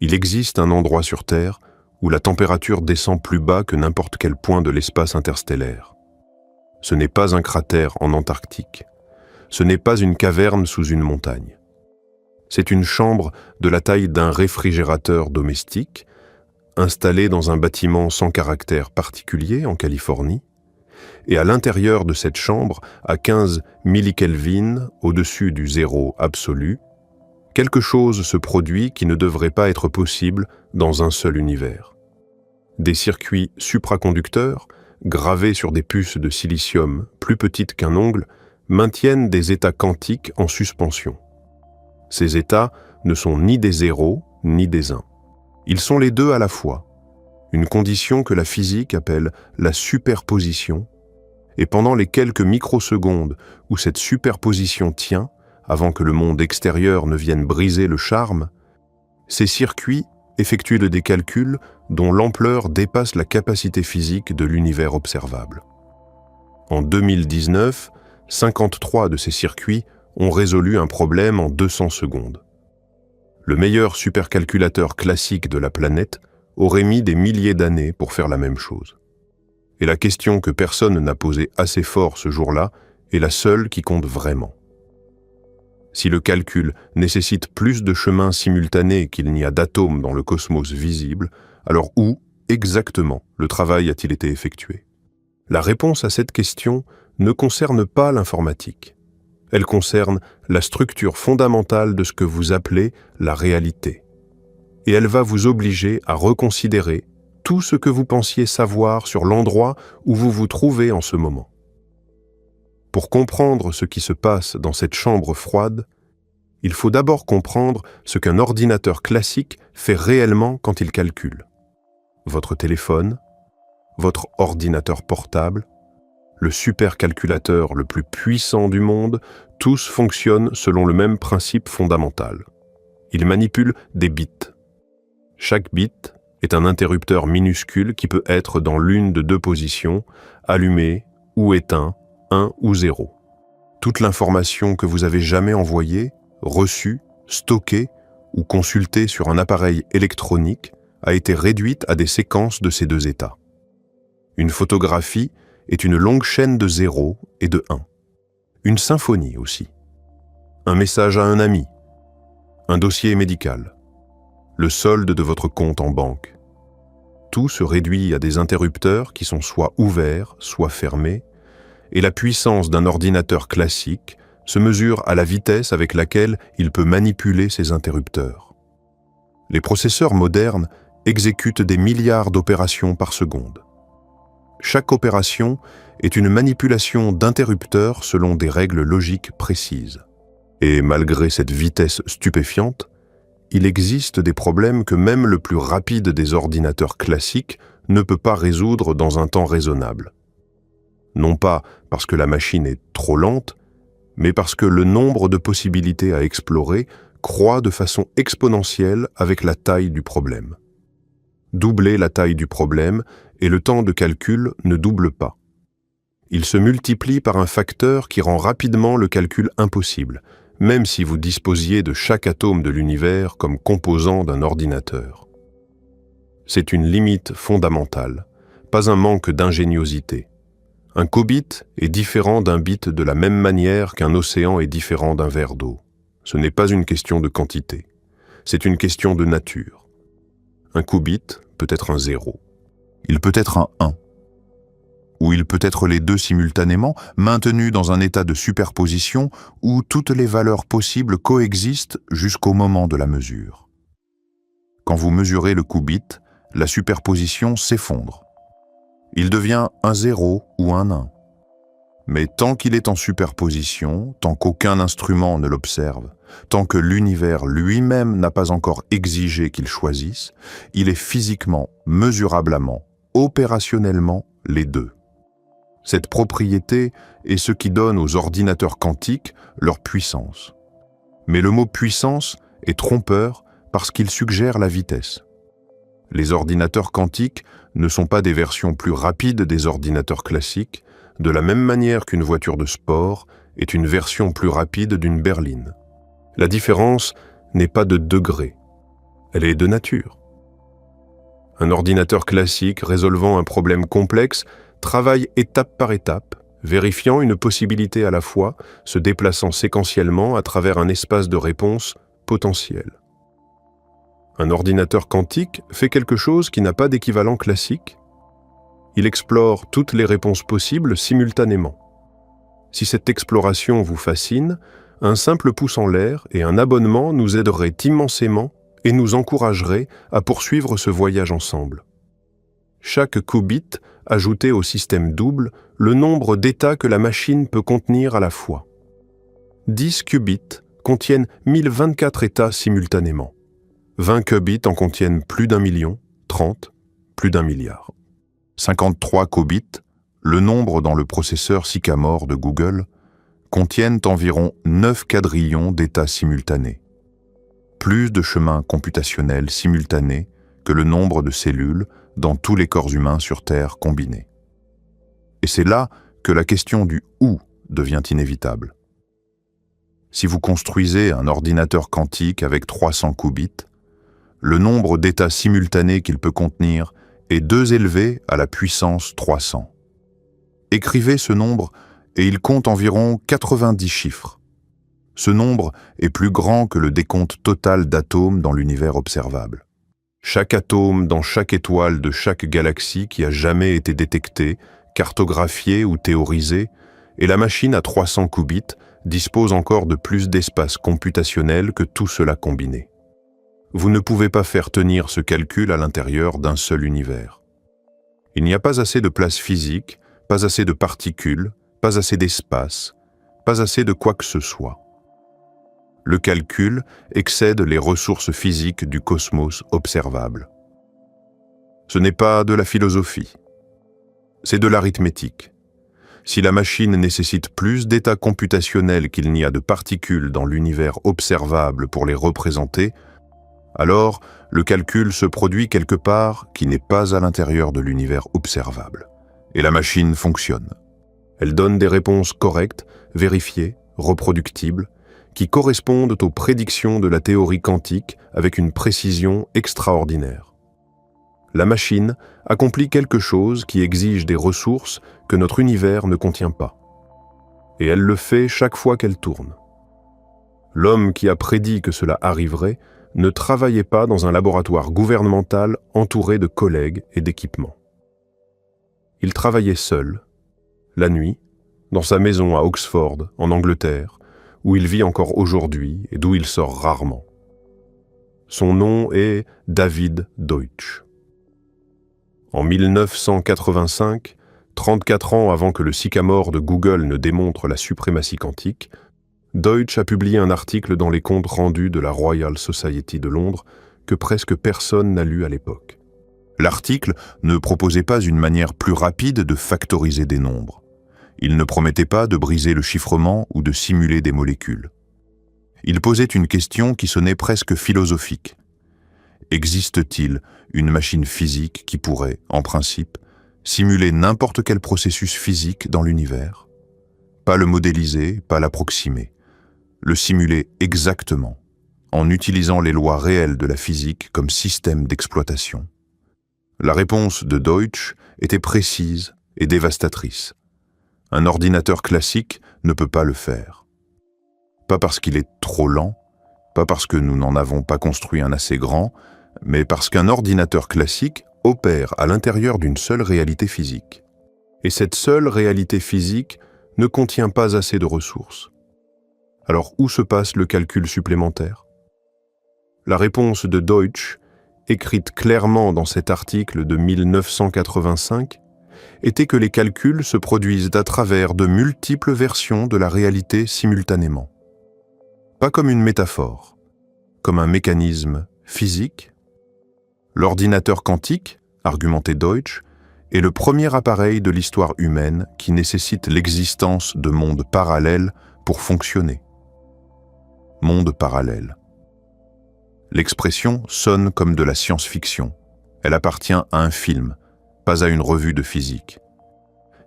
Il existe un endroit sur Terre où la température descend plus bas que n'importe quel point de l'espace interstellaire. Ce n'est pas un cratère en Antarctique. Ce n'est pas une caverne sous une montagne. C'est une chambre de la taille d'un réfrigérateur domestique, installée dans un bâtiment sans caractère particulier en Californie, et à l'intérieur de cette chambre, à 15 millikelvin au-dessus du zéro absolu, quelque chose se produit qui ne devrait pas être possible dans un seul univers. Des circuits supraconducteurs, gravés sur des puces de silicium plus petites qu'un ongle, maintiennent des états quantiques en suspension. Ces états ne sont ni des zéros ni des uns. Ils sont les deux à la fois, une condition que la physique appelle la superposition, et pendant les quelques microsecondes où cette superposition tient, avant que le monde extérieur ne vienne briser le charme, ces circuits effectuent des calculs dont l'ampleur dépasse la capacité physique de l'univers observable. En 2019, 53 de ces circuits ont résolu un problème en 200 secondes. Le meilleur supercalculateur classique de la planète aurait mis des milliers d'années pour faire la même chose. Et la question que personne n'a posée assez fort ce jour-là est la seule qui compte vraiment. Si le calcul nécessite plus de chemins simultanés qu'il n'y a d'atomes dans le cosmos visible, alors où, exactement, le travail a-t-il été effectué? La réponse à cette question ne concerne pas l'informatique. Elle concerne la structure fondamentale de ce que vous appelez la réalité. Et elle va vous obliger à reconsidérer tout ce que vous pensiez savoir sur l'endroit où vous vous trouvez en ce moment. Pour comprendre ce qui se passe dans cette chambre froide, il faut d'abord comprendre ce qu'un ordinateur classique fait réellement quand il calcule. Votre téléphone, votre ordinateur portable, le supercalculateur le plus puissant du monde, tous fonctionnent selon le même principe fondamental. Ils manipulent des bits. Chaque bit est un interrupteur minuscule qui peut être dans l'une de deux positions, allumé ou éteint, 1 ou 0. Toute l'information que vous avez jamais envoyée, reçue, stockée ou consultée sur un appareil électronique a été réduite à des séquences de ces deux états. Une photographie est une longue chaîne de 0 et de 1. Une symphonie aussi. Un message à un ami. Un dossier médical. Le solde de votre compte en banque. Tout se réduit à des interrupteurs qui sont soit ouverts, soit fermés, et la puissance d'un ordinateur classique se mesure à la vitesse avec laquelle il peut manipuler ces interrupteurs. Les processeurs modernes exécutent des milliards d'opérations par seconde. Chaque opération est une manipulation d'interrupteurs selon des règles logiques précises. Et malgré cette vitesse stupéfiante, il existe des problèmes que même le plus rapide des ordinateurs classiques ne peut pas résoudre dans un temps raisonnable. Non pas parce que la machine est trop lente, mais parce que le nombre de possibilités à explorer croît de façon exponentielle avec la taille du problème. Doubler la taille du problème et le temps de calcul ne double pas. Il se multiplie par un facteur qui rend rapidement le calcul impossible, même si vous disposiez de chaque atome de l'univers comme composant d'un ordinateur. C'est une limite fondamentale, pas un manque d'ingéniosité. Un qubit est différent d'un bit de la même manière qu'un océan est différent d'un verre d'eau. Ce n'est pas une question de quantité, c'est une question de nature. Un qubit peut être un 0. Il peut être un 1. Ou il peut être les deux simultanément, maintenus dans un état de superposition où toutes les valeurs possibles coexistent jusqu'au moment de la mesure. Quand vous mesurez le qubit, la superposition s'effondre. Il devient un 0 ou un 1. Mais tant qu'il est en superposition, tant qu'aucun instrument ne l'observe, tant que l'univers lui-même n'a pas encore exigé qu'il choisisse, il est physiquement, mesurablement, opérationnellement les deux. Cette propriété est ce qui donne aux ordinateurs quantiques leur puissance. Mais le mot puissance est trompeur parce qu'il suggère la vitesse. Les ordinateurs quantiques ne sont pas des versions plus rapides des ordinateurs classiques, de la même manière qu'une voiture de sport est une version plus rapide d'une berline. La différence n'est pas de degré, elle est de nature. Un ordinateur classique résolvant un problème complexe travaille étape par étape, vérifiant une possibilité à la fois, se déplaçant séquentiellement à travers un espace de réponse potentiel. Un ordinateur quantique fait quelque chose qui n'a pas d'équivalent classique. Il explore toutes les réponses possibles simultanément. Si cette exploration vous fascine, un simple pouce en l'air et un abonnement nous aideraient immensément et nous encourageraient à poursuivre ce voyage ensemble. Chaque qubit ajoutait au système double le nombre d'états que la machine peut contenir à la fois. 10 qubits contiennent 1024 états simultanément. 20 qubits en contiennent plus d'1 million, 30, plus d'1 milliard. 53 qubits, le nombre dans le processeur Sycamore de Google, contiennent environ 9 quadrillions d'états simultanés. Plus de chemins computationnels simultanés que le nombre de cellules dans tous les corps humains sur Terre combinés. Et c'est là que la question du « où » devient inévitable. Si vous construisez un ordinateur quantique avec 300 qubits, le nombre d'états simultanés qu'il peut contenir est 2 élevé à la puissance 300. Écrivez ce nombre et il compte environ 90 chiffres. Ce nombre est plus grand que le décompte total d'atomes dans l'univers observable. Chaque atome dans chaque étoile de chaque galaxie qui a jamais été détectée, cartographiée ou théorisée, et la machine à 300 qubits dispose encore de plus d'espace computationnel que tout cela combiné. Vous ne pouvez pas faire tenir ce calcul à l'intérieur d'un seul univers. Il n'y a pas assez de place physique, pas assez de particules, pas assez d'espace, pas assez de quoi que ce soit. Le calcul excède les ressources physiques du cosmos observable. Ce n'est pas de la philosophie, c'est de l'arithmétique. Si la machine nécessite plus d'états computationnels qu'il n'y a de particules dans l'univers observable pour les représenter, alors le calcul se produit quelque part qui n'est pas à l'intérieur de l'univers observable. Et la machine fonctionne. Elle donne des réponses correctes, vérifiées, reproductibles, qui correspondent aux prédictions de la théorie quantique avec une précision extraordinaire. La machine accomplit quelque chose qui exige des ressources que notre univers ne contient pas. Et elle le fait chaque fois qu'elle tourne. L'homme qui a prédit que cela arriverait ne travaillait pas dans un laboratoire gouvernemental entouré de collègues et d'équipements. Il travaillait seul, la nuit, dans sa maison à Oxford, en Angleterre, où il vit encore aujourd'hui et d'où il sort rarement. Son nom est David Deutsch. En 1985, 34 ans avant que le Sycamore de Google ne démontre la suprématie quantique, Deutsch a publié un article dans les comptes rendus de la Royal Society de Londres que presque personne n'a lu à l'époque. L'article ne proposait pas une manière plus rapide de factoriser des nombres. Il ne promettait pas de briser le chiffrement ou de simuler des molécules. Il posait une question qui sonnait presque philosophique. Existe-t-il une machine physique qui pourrait, en principe, simuler n'importe quel processus physique dans l'univers? Pas le modéliser, pas l'approximer. Le simuler exactement, en utilisant les lois réelles de la physique comme système d'exploitation. La réponse de Deutsch était précise et dévastatrice. Un ordinateur classique ne peut pas le faire. Pas parce qu'il est trop lent, pas parce que nous n'en avons pas construit un assez grand, mais parce qu'un ordinateur classique opère à l'intérieur d'une seule réalité physique. Et cette seule réalité physique ne contient pas assez de ressources. Alors où se passe le calcul supplémentaire? La réponse de Deutsch, écrite clairement dans cet article de 1985, était que les calculs se produisent à travers de multiples versions de la réalité simultanément. Pas comme une métaphore, comme un mécanisme physique. L'ordinateur quantique, argumentait Deutsch, est le premier appareil de l'histoire humaine qui nécessite l'existence de mondes parallèles pour fonctionner. Monde parallèle. L'expression sonne comme de la science-fiction. Elle appartient à un film, pas à une revue de physique.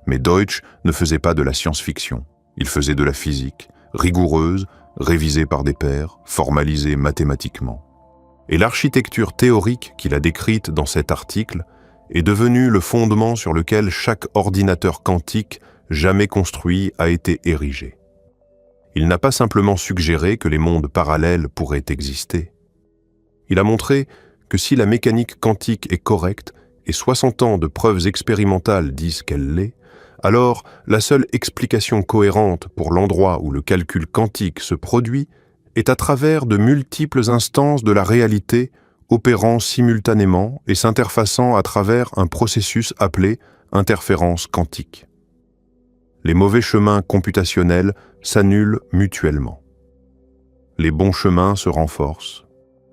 Mais Deutsch ne faisait pas de la science-fiction. Il faisait de la physique, rigoureuse, révisée par des pairs, formalisée mathématiquement. Et l'architecture théorique qu'il a décrite dans cet article est devenue le fondement sur lequel chaque ordinateur quantique jamais construit a été érigé. Il n'a pas simplement suggéré que les mondes parallèles pourraient exister. Il a montré que si la mécanique quantique est correcte et 60 ans de preuves expérimentales disent qu'elle l'est, alors la seule explication cohérente pour l'endroit où le calcul quantique se produit est à travers de multiples instances de la réalité opérant simultanément et s'interfaçant à travers un processus appelé interférence quantique. Les mauvais chemins computationnels s'annulent mutuellement. Les bons chemins se renforcent.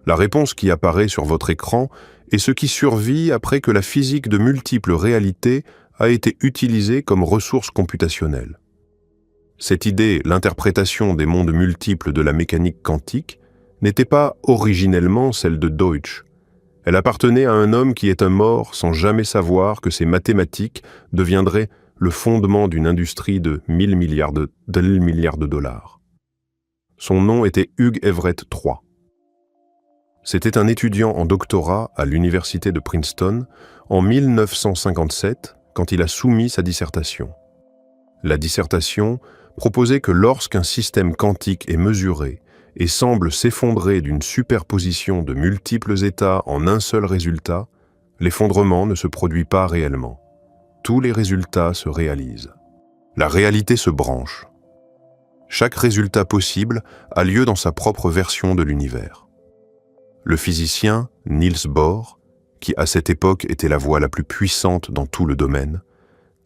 La réponse qui apparaît sur votre écran est ce qui survit après que la physique de multiples réalités a été utilisée comme ressource computationnelle. Cette idée, l'interprétation des mondes multiples de la mécanique quantique, n'était pas originellement celle de Deutsch. Elle appartenait à un homme qui est un mort sans jamais savoir que ses mathématiques deviendraient le fondement d'une industrie de 1000 milliards de dollars. Son nom était Hugh Everett III. C'était un étudiant en doctorat à l'université de Princeton en 1957 quand il a soumis sa dissertation. La dissertation proposait que lorsqu'un système quantique est mesuré et semble s'effondrer d'une superposition de multiples états en un seul résultat, l'effondrement ne se produit pas réellement. Tous les résultats se réalisent. La réalité se branche. Chaque résultat possible a lieu dans sa propre version de l'univers. Le physicien Niels Bohr, qui à cette époque était la voix la plus puissante dans tout le domaine,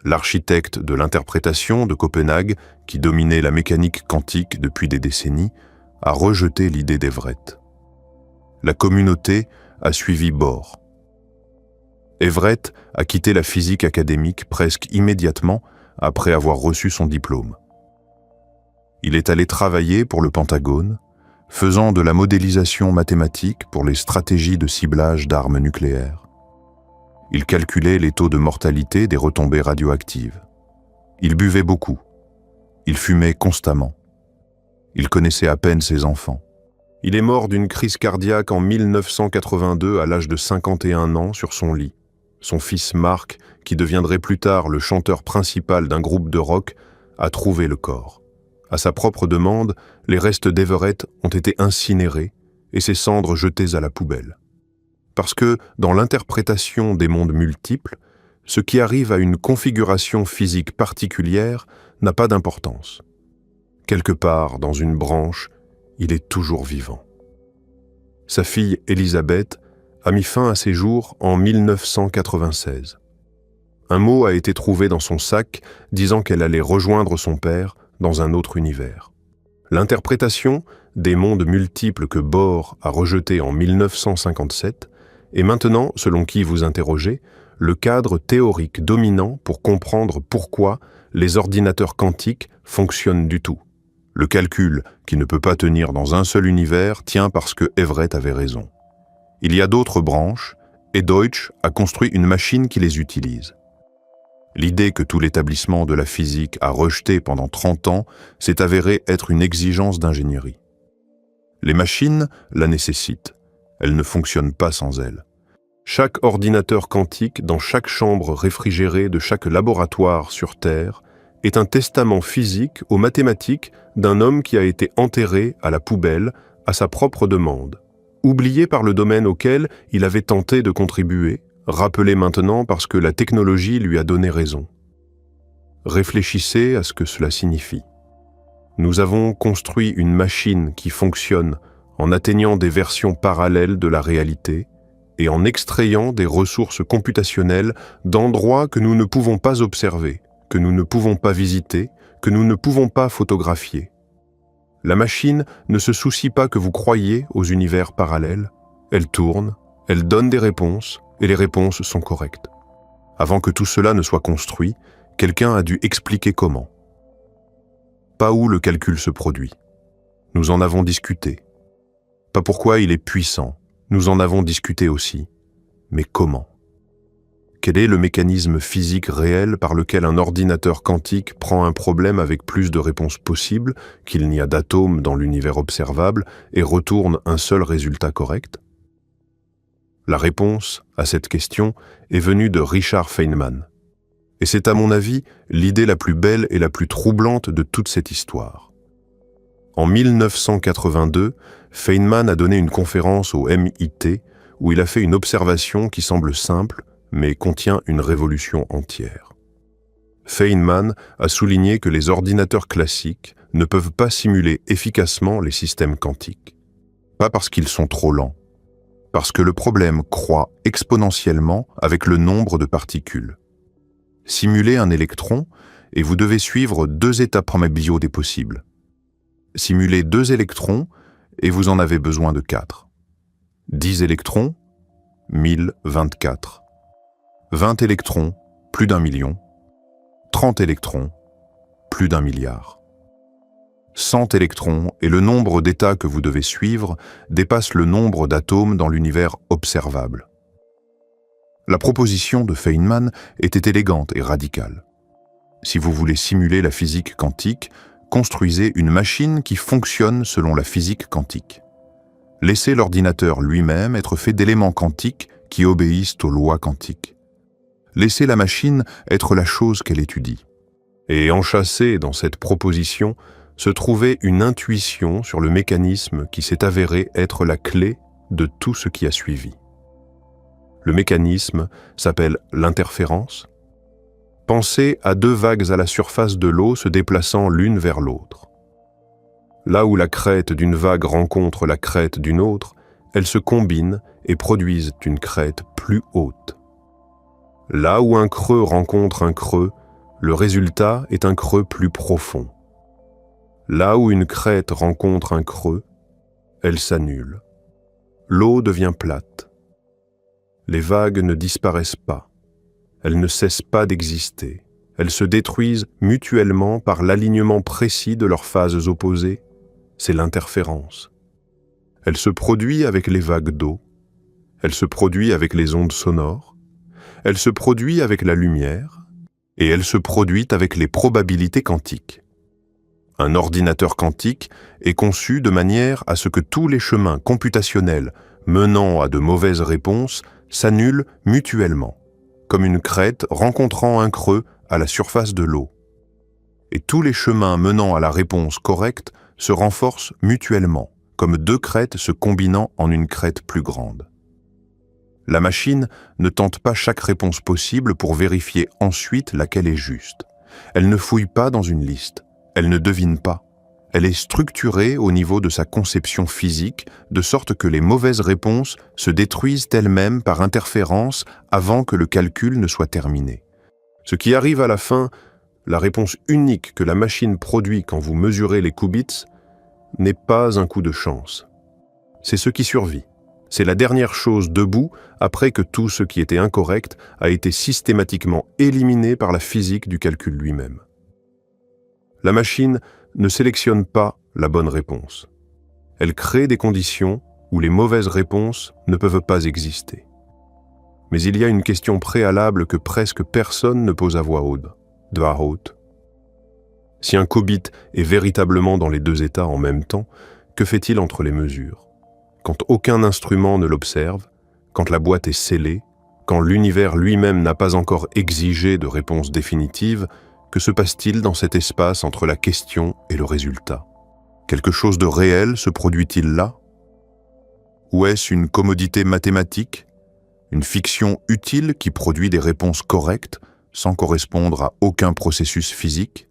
l'architecte de l'interprétation de Copenhague, qui dominait la mécanique quantique depuis des décennies, a rejeté l'idée d'Everett. La communauté a suivi Bohr. Everett a quitté la physique académique presque immédiatement après avoir reçu son diplôme. Il est allé travailler pour le Pentagone, faisant de la modélisation mathématique pour les stratégies de ciblage d'armes nucléaires. Il calculait les taux de mortalité des retombées radioactives. Il buvait beaucoup. Il fumait constamment. Il connaissait à peine ses enfants. Il est mort d'une crise cardiaque en 1982 à l'âge de 51 ans sur son lit. Son fils Mark, qui deviendrait plus tard le chanteur principal d'un groupe de rock, a trouvé le corps. À sa propre demande, les restes d'Everett ont été incinérés et ses cendres jetées à la poubelle. Parce que, dans l'interprétation des mondes multiples, ce qui arrive à une configuration physique particulière n'a pas d'importance. Quelque part, dans une branche, il est toujours vivant. Sa fille Elisabeth a mis fin à ses jours en 1996. Un mot a été trouvé dans son sac disant qu'elle allait rejoindre son père dans un autre univers. L'interprétation des mondes multiples que Bohr a rejeté en 1957 est maintenant, selon qui vous interrogez, le cadre théorique dominant pour comprendre pourquoi les ordinateurs quantiques fonctionnent du tout. Le calcul, qui ne peut pas tenir dans un seul univers, tient parce que Everett avait raison. Il y a d'autres branches, et Deutsch a construit une machine qui les utilise. L'idée que tout l'établissement de la physique a rejetée pendant 30 ans s'est avérée être une exigence d'ingénierie. Les machines la nécessitent. Elles ne fonctionnent pas sans elles. Chaque ordinateur quantique dans chaque chambre réfrigérée de chaque laboratoire sur Terre est un testament physique aux mathématiques d'un homme qui a été enterré à la poubelle à sa propre demande, oublié par le domaine auquel il avait tenté de contribuer, rappelé maintenant parce que la technologie lui a donné raison. Réfléchissez à ce que cela signifie. Nous avons construit une machine qui fonctionne en atteignant des versions parallèles de la réalité et en extrayant des ressources computationnelles d'endroits que nous ne pouvons pas observer, que nous ne pouvons pas visiter, que nous ne pouvons pas photographier. La machine ne se soucie pas que vous croyiez aux univers parallèles. Elle tourne, elle donne des réponses, et les réponses sont correctes. Avant que tout cela ne soit construit, quelqu'un a dû expliquer comment. Pas où le calcul se produit. Nous en avons discuté. Pas pourquoi il est puissant. Nous en avons discuté aussi. Mais comment ? Quel est le mécanisme physique réel par lequel un ordinateur quantique prend un problème avec plus de réponses possibles, qu'il n'y a d'atomes dans l'univers observable, et retourne un seul résultat correct ? La réponse à cette question est venue de Richard Feynman. Et c'est à mon avis l'idée la plus belle et la plus troublante de toute cette histoire. En 1982, Feynman a donné une conférence au MIT où il a fait une observation qui semble simple mais contient une révolution entière. Feynman a souligné que les ordinateurs classiques ne peuvent pas simuler efficacement les systèmes quantiques. Pas parce qu'ils sont trop lents, parce que le problème croît exponentiellement avec le nombre de particules. Simulez un électron et vous devez suivre 2 états probabiliaux des possibles. Simulez 2 électrons et vous en avez besoin de 4. 10 électrons, 1024. 20 électrons, plus d'1 million. 30 électrons, plus d'1 milliard. 100 électrons et le nombre d'états que vous devez suivre dépasse le nombre d'atomes dans l'univers observable. La proposition de Feynman était élégante et radicale. Si vous voulez simuler la physique quantique, construisez une machine qui fonctionne selon la physique quantique. Laissez l'ordinateur lui-même être fait d'éléments quantiques qui obéissent aux lois quantiques. Laissez la machine être la chose qu'elle étudie. Et enchâssée dans cette proposition se trouvait une intuition sur le mécanisme qui s'est avéré être la clé de tout ce qui a suivi. Le mécanisme s'appelle l'interférence. Pensez à 2 vagues à la surface de l'eau se déplaçant l'une vers l'autre. Là où la crête d'une vague rencontre la crête d'une autre, elles se combinent et produisent une crête plus haute. Là où un creux rencontre un creux, le résultat est un creux plus profond. Là où une crête rencontre un creux, elle s'annule. L'eau devient plate. Les vagues ne disparaissent pas. Elles ne cessent pas d'exister. Elles se détruisent mutuellement par l'alignement précis de leurs phases opposées. C'est l'interférence. Elle se produit avec les vagues d'eau. Elle se produit avec les ondes sonores. Elle se produit avec la lumière. Et elle se produit avec les probabilités quantiques. Un ordinateur quantique est conçu de manière à ce que tous les chemins computationnels menant à de mauvaises réponses s'annulent mutuellement, comme une crête rencontrant un creux à la surface de l'eau. Et tous les chemins menant à la réponse correcte se renforcent mutuellement, comme 2 crêtes se combinant en une crête plus grande. La machine ne tente pas chaque réponse possible pour vérifier ensuite laquelle est juste. Elle ne fouille pas dans une liste. Elle ne devine pas. Elle est structurée au niveau de sa conception physique, de sorte que les mauvaises réponses se détruisent elles-mêmes par interférence avant que le calcul ne soit terminé. Ce qui arrive à la fin, la réponse unique que la machine produit quand vous mesurez les qubits, n'est pas un coup de chance. C'est ce qui survit. C'est la dernière chose debout après que tout ce qui était incorrect a été systématiquement éliminé par la physique du calcul lui-même. La machine ne sélectionne pas la bonne réponse. Elle crée des conditions où les mauvaises réponses ne peuvent pas exister. Mais il y a une question préalable que presque personne ne pose à voix haute. Si un qubit est véritablement dans les 2 états en même temps, que fait-il entre les mesures? Quand aucun instrument ne l'observe, quand la boîte est scellée, quand l'univers lui-même n'a pas encore exigé de réponse définitive, que se passe-t-il dans cet espace entre la question et le résultat? Quelque chose de réel se produit-il là? Ou est-ce une commodité mathématique, une fiction utile qui produit des réponses correctes sans correspondre à aucun processus physique?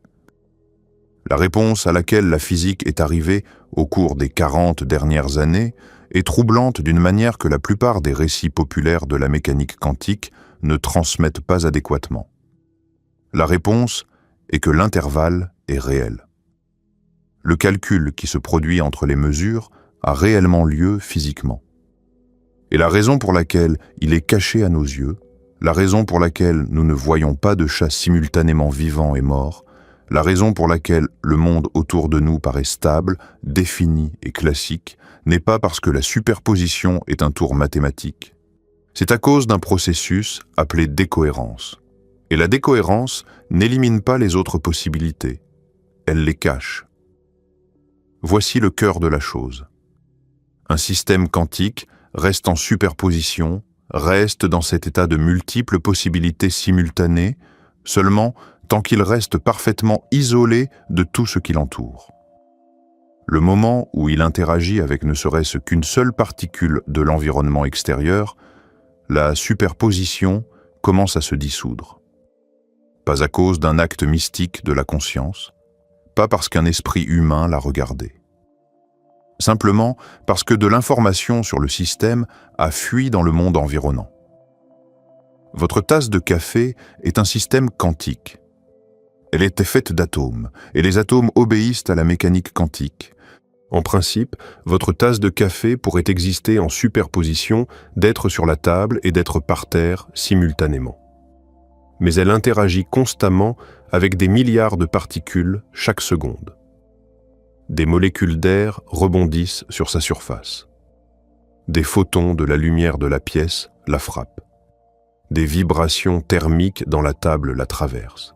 La réponse à laquelle la physique est arrivée au cours des 40 dernières années est troublante d'une manière que la plupart des récits populaires de la mécanique quantique ne transmettent pas adéquatement. La réponse est que l'intervalle est réel. Le calcul qui se produit entre les mesures a réellement lieu physiquement. Et la raison pour laquelle il est caché à nos yeux, la raison pour laquelle nous ne voyons pas de chat simultanément vivant et mort, la raison pour laquelle le monde autour de nous paraît stable, défini et classique, n'est pas parce que la superposition est un tour mathématique. C'est à cause d'un processus appelé décohérence. Et la décohérence n'élimine pas les autres possibilités, elle les cache. Voici le cœur de la chose. Un système quantique reste en superposition reste dans cet état de multiples possibilités simultanées, seulement tant qu'il reste parfaitement isolé de tout ce qui l'entoure. Le moment où il interagit avec ne serait-ce qu'une seule particule de l'environnement extérieur, la superposition commence à se dissoudre. Pas à cause d'un acte mystique de la conscience, pas parce qu'un esprit humain l'a regardé. Simplement parce que de l'information sur le système a fui dans le monde environnant. Votre tasse de café est un système quantique. Elle était faite d'atomes, et les atomes obéissent à la mécanique quantique. En principe, votre tasse de café pourrait exister en superposition d'être sur la table et d'être par terre simultanément. Mais elle interagit constamment avec des milliards de particules chaque seconde. Des molécules d'air rebondissent sur sa surface. Des photons de la lumière de la pièce la frappent. Des vibrations thermiques dans la table la traversent.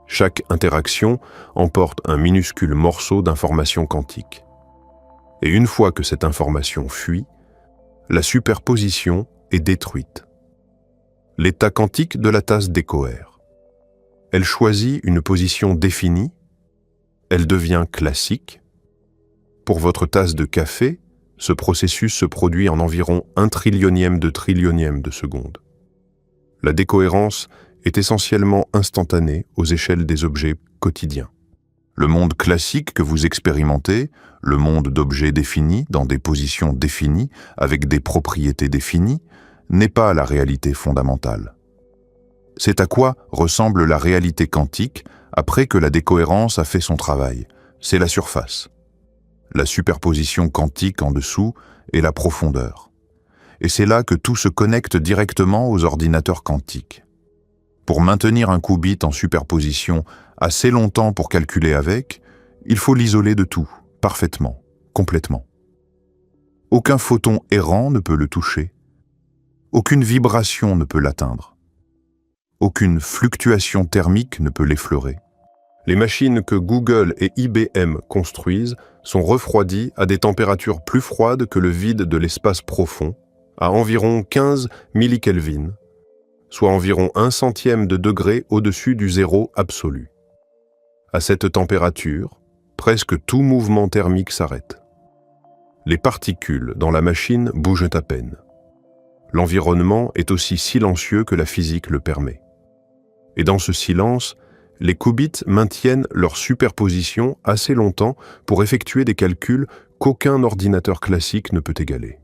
Chaque interaction emporte un minuscule morceau d'information quantique. Et une fois que cette information fuit, la superposition est détruite. L'état quantique de la tasse décoère. Elle choisit une position définie, elle devient classique. Pour votre tasse de café, ce processus se produit en environ 1 trillionième de seconde. La décohérence est essentiellement instantanée aux échelles des objets quotidiens. Le monde classique que vous expérimentez, le monde d'objets définis dans des positions définies avec des propriétés définies, n'est pas la réalité fondamentale. C'est à quoi ressemble la réalité quantique après que la décohérence a fait son travail. C'est la surface. La superposition quantique en dessous est la profondeur. Et c'est là que tout se connecte directement aux ordinateurs quantiques. Pour maintenir un qubit en superposition assez longtemps pour calculer avec, il faut l'isoler de tout, parfaitement, complètement. Aucun photon errant ne peut le toucher. Aucune vibration ne peut l'atteindre. Aucune fluctuation thermique ne peut l'effleurer. Les machines que Google et IBM construisent sont refroidies à des températures plus froides que le vide de l'espace profond, à environ 15 millikelvin, soit environ 1/100 de degré au-dessus du zéro absolu. À cette température, presque tout mouvement thermique s'arrête. Les particules dans la machine bougent à peine. L'environnement est aussi silencieux que la physique le permet. Et dans ce silence, les qubits maintiennent leur superposition assez longtemps pour effectuer des calculs qu'aucun ordinateur classique ne peut égaler.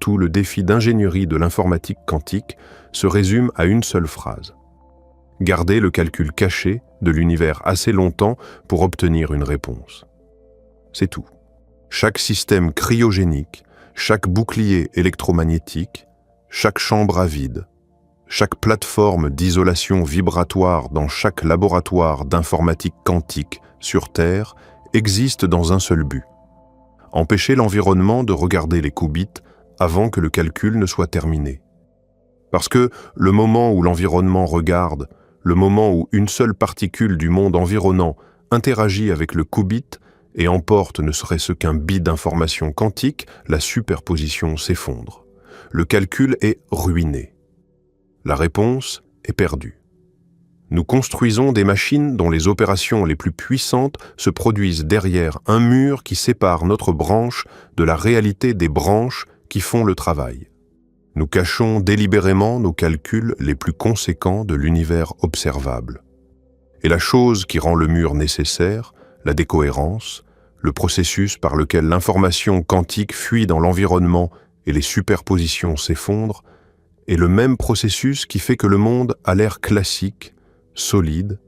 Tout le défi d'ingénierie de l'informatique quantique se résume à une seule phrase. Garder le calcul caché de l'univers assez longtemps pour obtenir une réponse. C'est tout. Chaque système cryogénique, chaque bouclier électromagnétique, chaque chambre à vide, chaque plateforme d'isolation vibratoire dans chaque laboratoire d'informatique quantique sur Terre existe dans un seul but. Empêcher l'environnement de regarder les qubits avant que le calcul ne soit terminé. Parce que le moment où l'environnement regarde, le moment où une seule particule du monde environnant interagit avec le qubit et emporte ne serait-ce qu'un bit d'information quantique, la superposition s'effondre. Le calcul est ruiné. La réponse est perdue. Nous construisons des machines dont les opérations les plus puissantes se produisent derrière un mur qui sépare notre branche de la réalité des branches qui font le travail. Nous cachons délibérément nos calculs les plus conséquents de l'univers observable. Et la chose qui rend le mur nécessaire, la décohérence, le processus par lequel l'information quantique fuit dans l'environnement et les superpositions s'effondrent, est le même processus qui fait que le monde a l'air classique, solide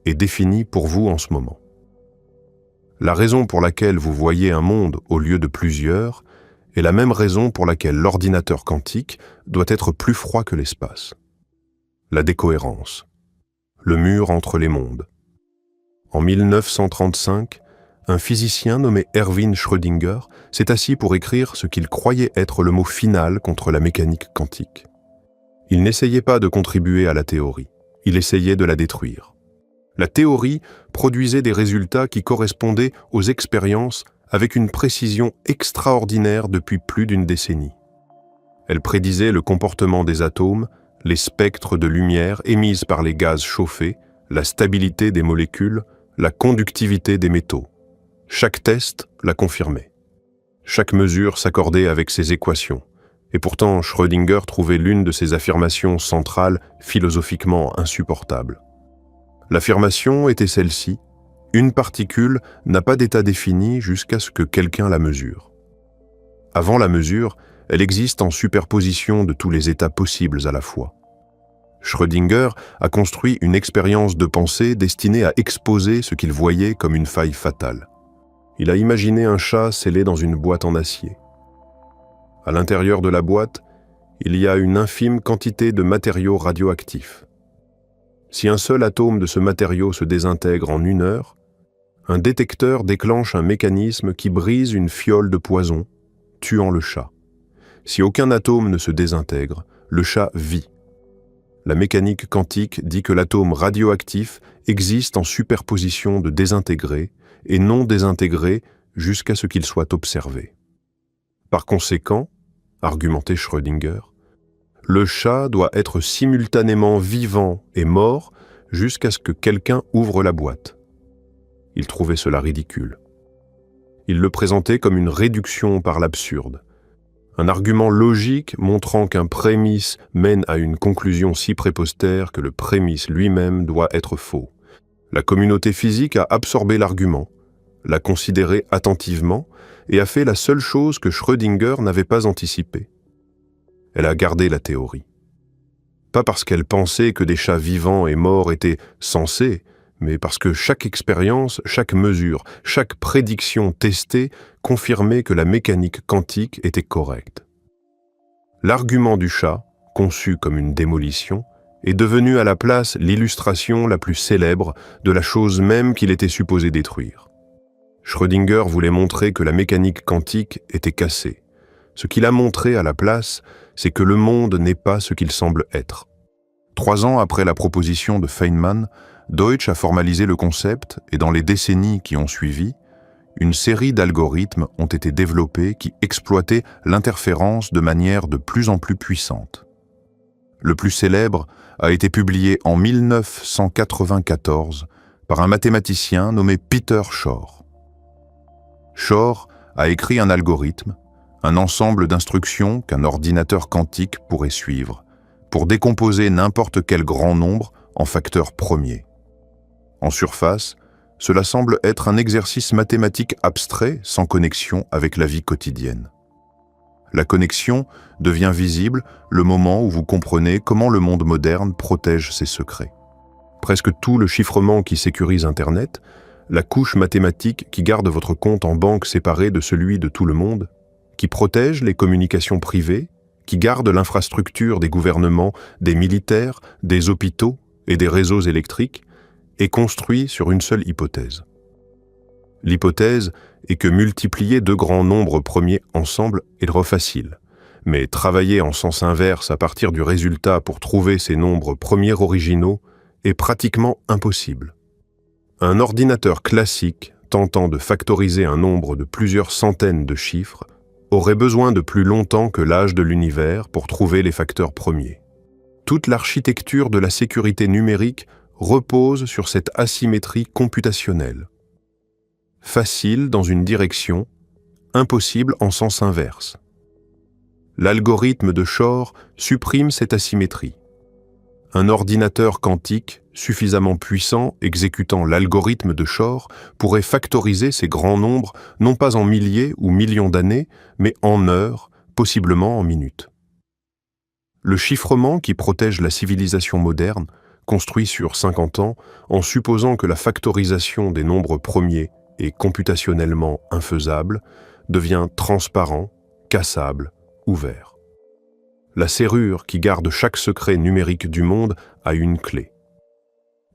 et défini pour vous en ce moment. La raison pour laquelle vous voyez un monde au lieu de plusieurs est la même raison pour laquelle l'ordinateur quantique doit être plus froid que l'espace. La décohérence. Le mur entre les mondes. En 1935, un physicien nommé Erwin Schrödinger s'est assis pour écrire ce qu'il croyait être le mot final contre la mécanique quantique. Il n'essayait pas de contribuer à la théorie, il essayait de la détruire. La théorie produisait des résultats qui correspondaient aux expériences avec une précision extraordinaire depuis plus d'une décennie. Elle prédisait le comportement des atomes, les spectres de lumière émises par les gaz chauffés, la stabilité des molécules, la conductivité des métaux. Chaque test la confirmait. Chaque mesure s'accordait avec ses équations. Et pourtant, Schrödinger trouvait l'une de ses affirmations centrales philosophiquement insupportable. L'affirmation était celle-ci: une particule n'a pas d'état défini jusqu'à ce que quelqu'un la mesure. Avant la mesure, elle existe en superposition de tous les états possibles à la fois. Schrödinger a construit une expérience de pensée destinée à exposer ce qu'il voyait comme une faille fatale. Il a imaginé un chat scellé dans une boîte en acier. À l'intérieur de la boîte, il y a une infime quantité de matériaux radioactifs. Si un seul atome de ce matériau se désintègre en 1 heure, un détecteur déclenche un mécanisme qui brise une fiole de poison, tuant le chat. Si aucun atome ne se désintègre, le chat vit. La mécanique quantique dit que l'atome radioactif existe en superposition de désintégrés et non désintégrés jusqu'à ce qu'il soit observé. Par conséquent, argumentait Schrödinger, le chat doit être simultanément vivant et mort jusqu'à ce que quelqu'un ouvre la boîte. Il trouvait cela ridicule. Il le présentait comme une réduction par l'absurde. Un argument logique montrant qu'un prémisse mène à une conclusion si prépostère que le prémisse lui-même doit être faux. La communauté physique a absorbé l'argument, l'a considéré attentivement et a fait la seule chose que Schrödinger n'avait pas anticipée. Elle a gardé la théorie. Pas parce qu'elle pensait que des chats vivants et morts étaient sensés, mais parce que chaque expérience, chaque mesure, chaque prédiction testée confirmait que la mécanique quantique était correcte. L'argument du chat, conçu comme une démolition, est devenu à la place l'illustration la plus célèbre de la chose même qu'il était supposé détruire. Schrödinger voulait montrer que la mécanique quantique était cassée. Ce qu'il a montré à la place, c'est que le monde n'est pas ce qu'il semble être. 3 ans après la proposition de Feynman, Deutsch a formalisé le concept et dans les décennies qui ont suivi, une série d'algorithmes ont été développés qui exploitaient l'interférence de manière de plus en plus puissante. Le plus célèbre a été publié en 1994 par un mathématicien nommé Peter Shor. Shor a écrit un algorithme, un ensemble d'instructions qu'un ordinateur quantique pourrait suivre, pour décomposer n'importe quel grand nombre en facteurs premiers. En surface, cela semble être un exercice mathématique abstrait sans connexion avec la vie quotidienne. La connexion devient visible le moment où vous comprenez comment le monde moderne protège ses secrets. Presque tout le chiffrement qui sécurise Internet, la couche mathématique qui garde votre compte en banque séparé de celui de tout le monde, qui protège les communications privées, qui garde l'infrastructure des gouvernements, des militaires, des hôpitaux et des réseaux électriques, est construit sur une seule hypothèse. L'hypothèse est que multiplier 2 grands nombres premiers ensemble est trop facile, mais travailler en sens inverse à partir du résultat pour trouver ces nombres premiers originaux est pratiquement impossible. Un ordinateur classique tentant de factoriser un nombre de plusieurs centaines de chiffres aurait besoin de plus longtemps que l'âge de l'univers pour trouver les facteurs premiers. Toute l'architecture de la sécurité numérique repose sur cette asymétrie computationnelle. Facile dans une direction, impossible en sens inverse. L'algorithme de Shor supprime cette asymétrie. Un ordinateur quantique suffisamment puissant exécutant l'algorithme de Shor pourrait factoriser ces grands nombres non pas en milliers ou millions d'années, mais en heures, possiblement en minutes. Le chiffrement qui protège la civilisation moderne, construit sur 50 ans en supposant que la factorisation des nombres premiers est computationnellement infaisable, devient transparent, cassable, ouvert. La serrure qui garde chaque secret numérique du monde a une clé.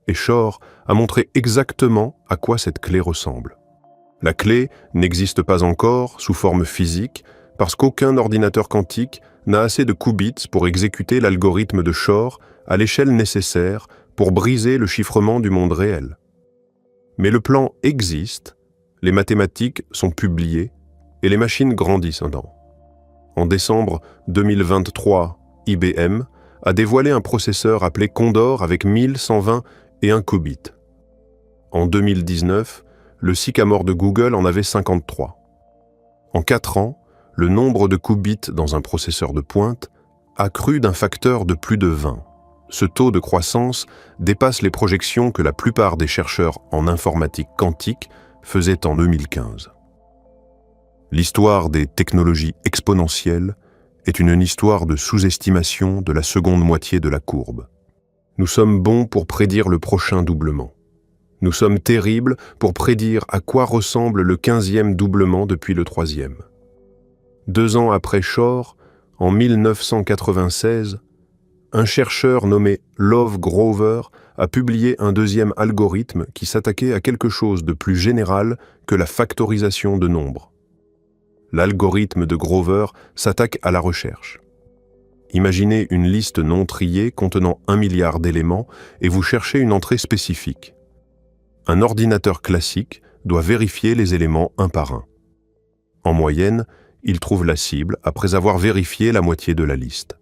Et Shor a montré exactement à quoi cette clé ressemble. La clé n'existe pas encore sous forme physique parce qu'aucun ordinateur quantique n'a assez de qubits pour exécuter l'algorithme de Shor à l'échelle nécessaire pour briser le chiffrement du monde réel. Mais le plan existe, les mathématiques sont publiées et les machines grandissent dedans. En décembre 2023, IBM a dévoilé un processeur appelé Condor avec 1120 et 1 qubit. En 2019, le Sycamore de Google en avait 53. En 4 ans, le nombre de qubits dans un processeur de pointe a crû d'un facteur de plus de 20. Ce taux de croissance dépasse les projections que la plupart des chercheurs en informatique quantique faisaient en 2015. L'histoire des technologies exponentielles est une histoire de sous-estimation de la seconde moitié de la courbe. Nous sommes bons pour prédire le prochain doublement. Nous sommes terribles pour prédire à quoi ressemble le 15e doublement depuis le 3e. 2 ans après Shor, en 1996, un chercheur nommé Love Grover a publié un deuxième algorithme qui s'attaquait à quelque chose de plus général que la factorisation de nombres. L'algorithme de Grover s'attaque à la recherche. Imaginez une liste non triée contenant 1 milliard d'éléments et vous cherchez une entrée spécifique. Un ordinateur classique doit vérifier les éléments un par un. En moyenne, il trouve la cible après avoir vérifié la moitié de la liste.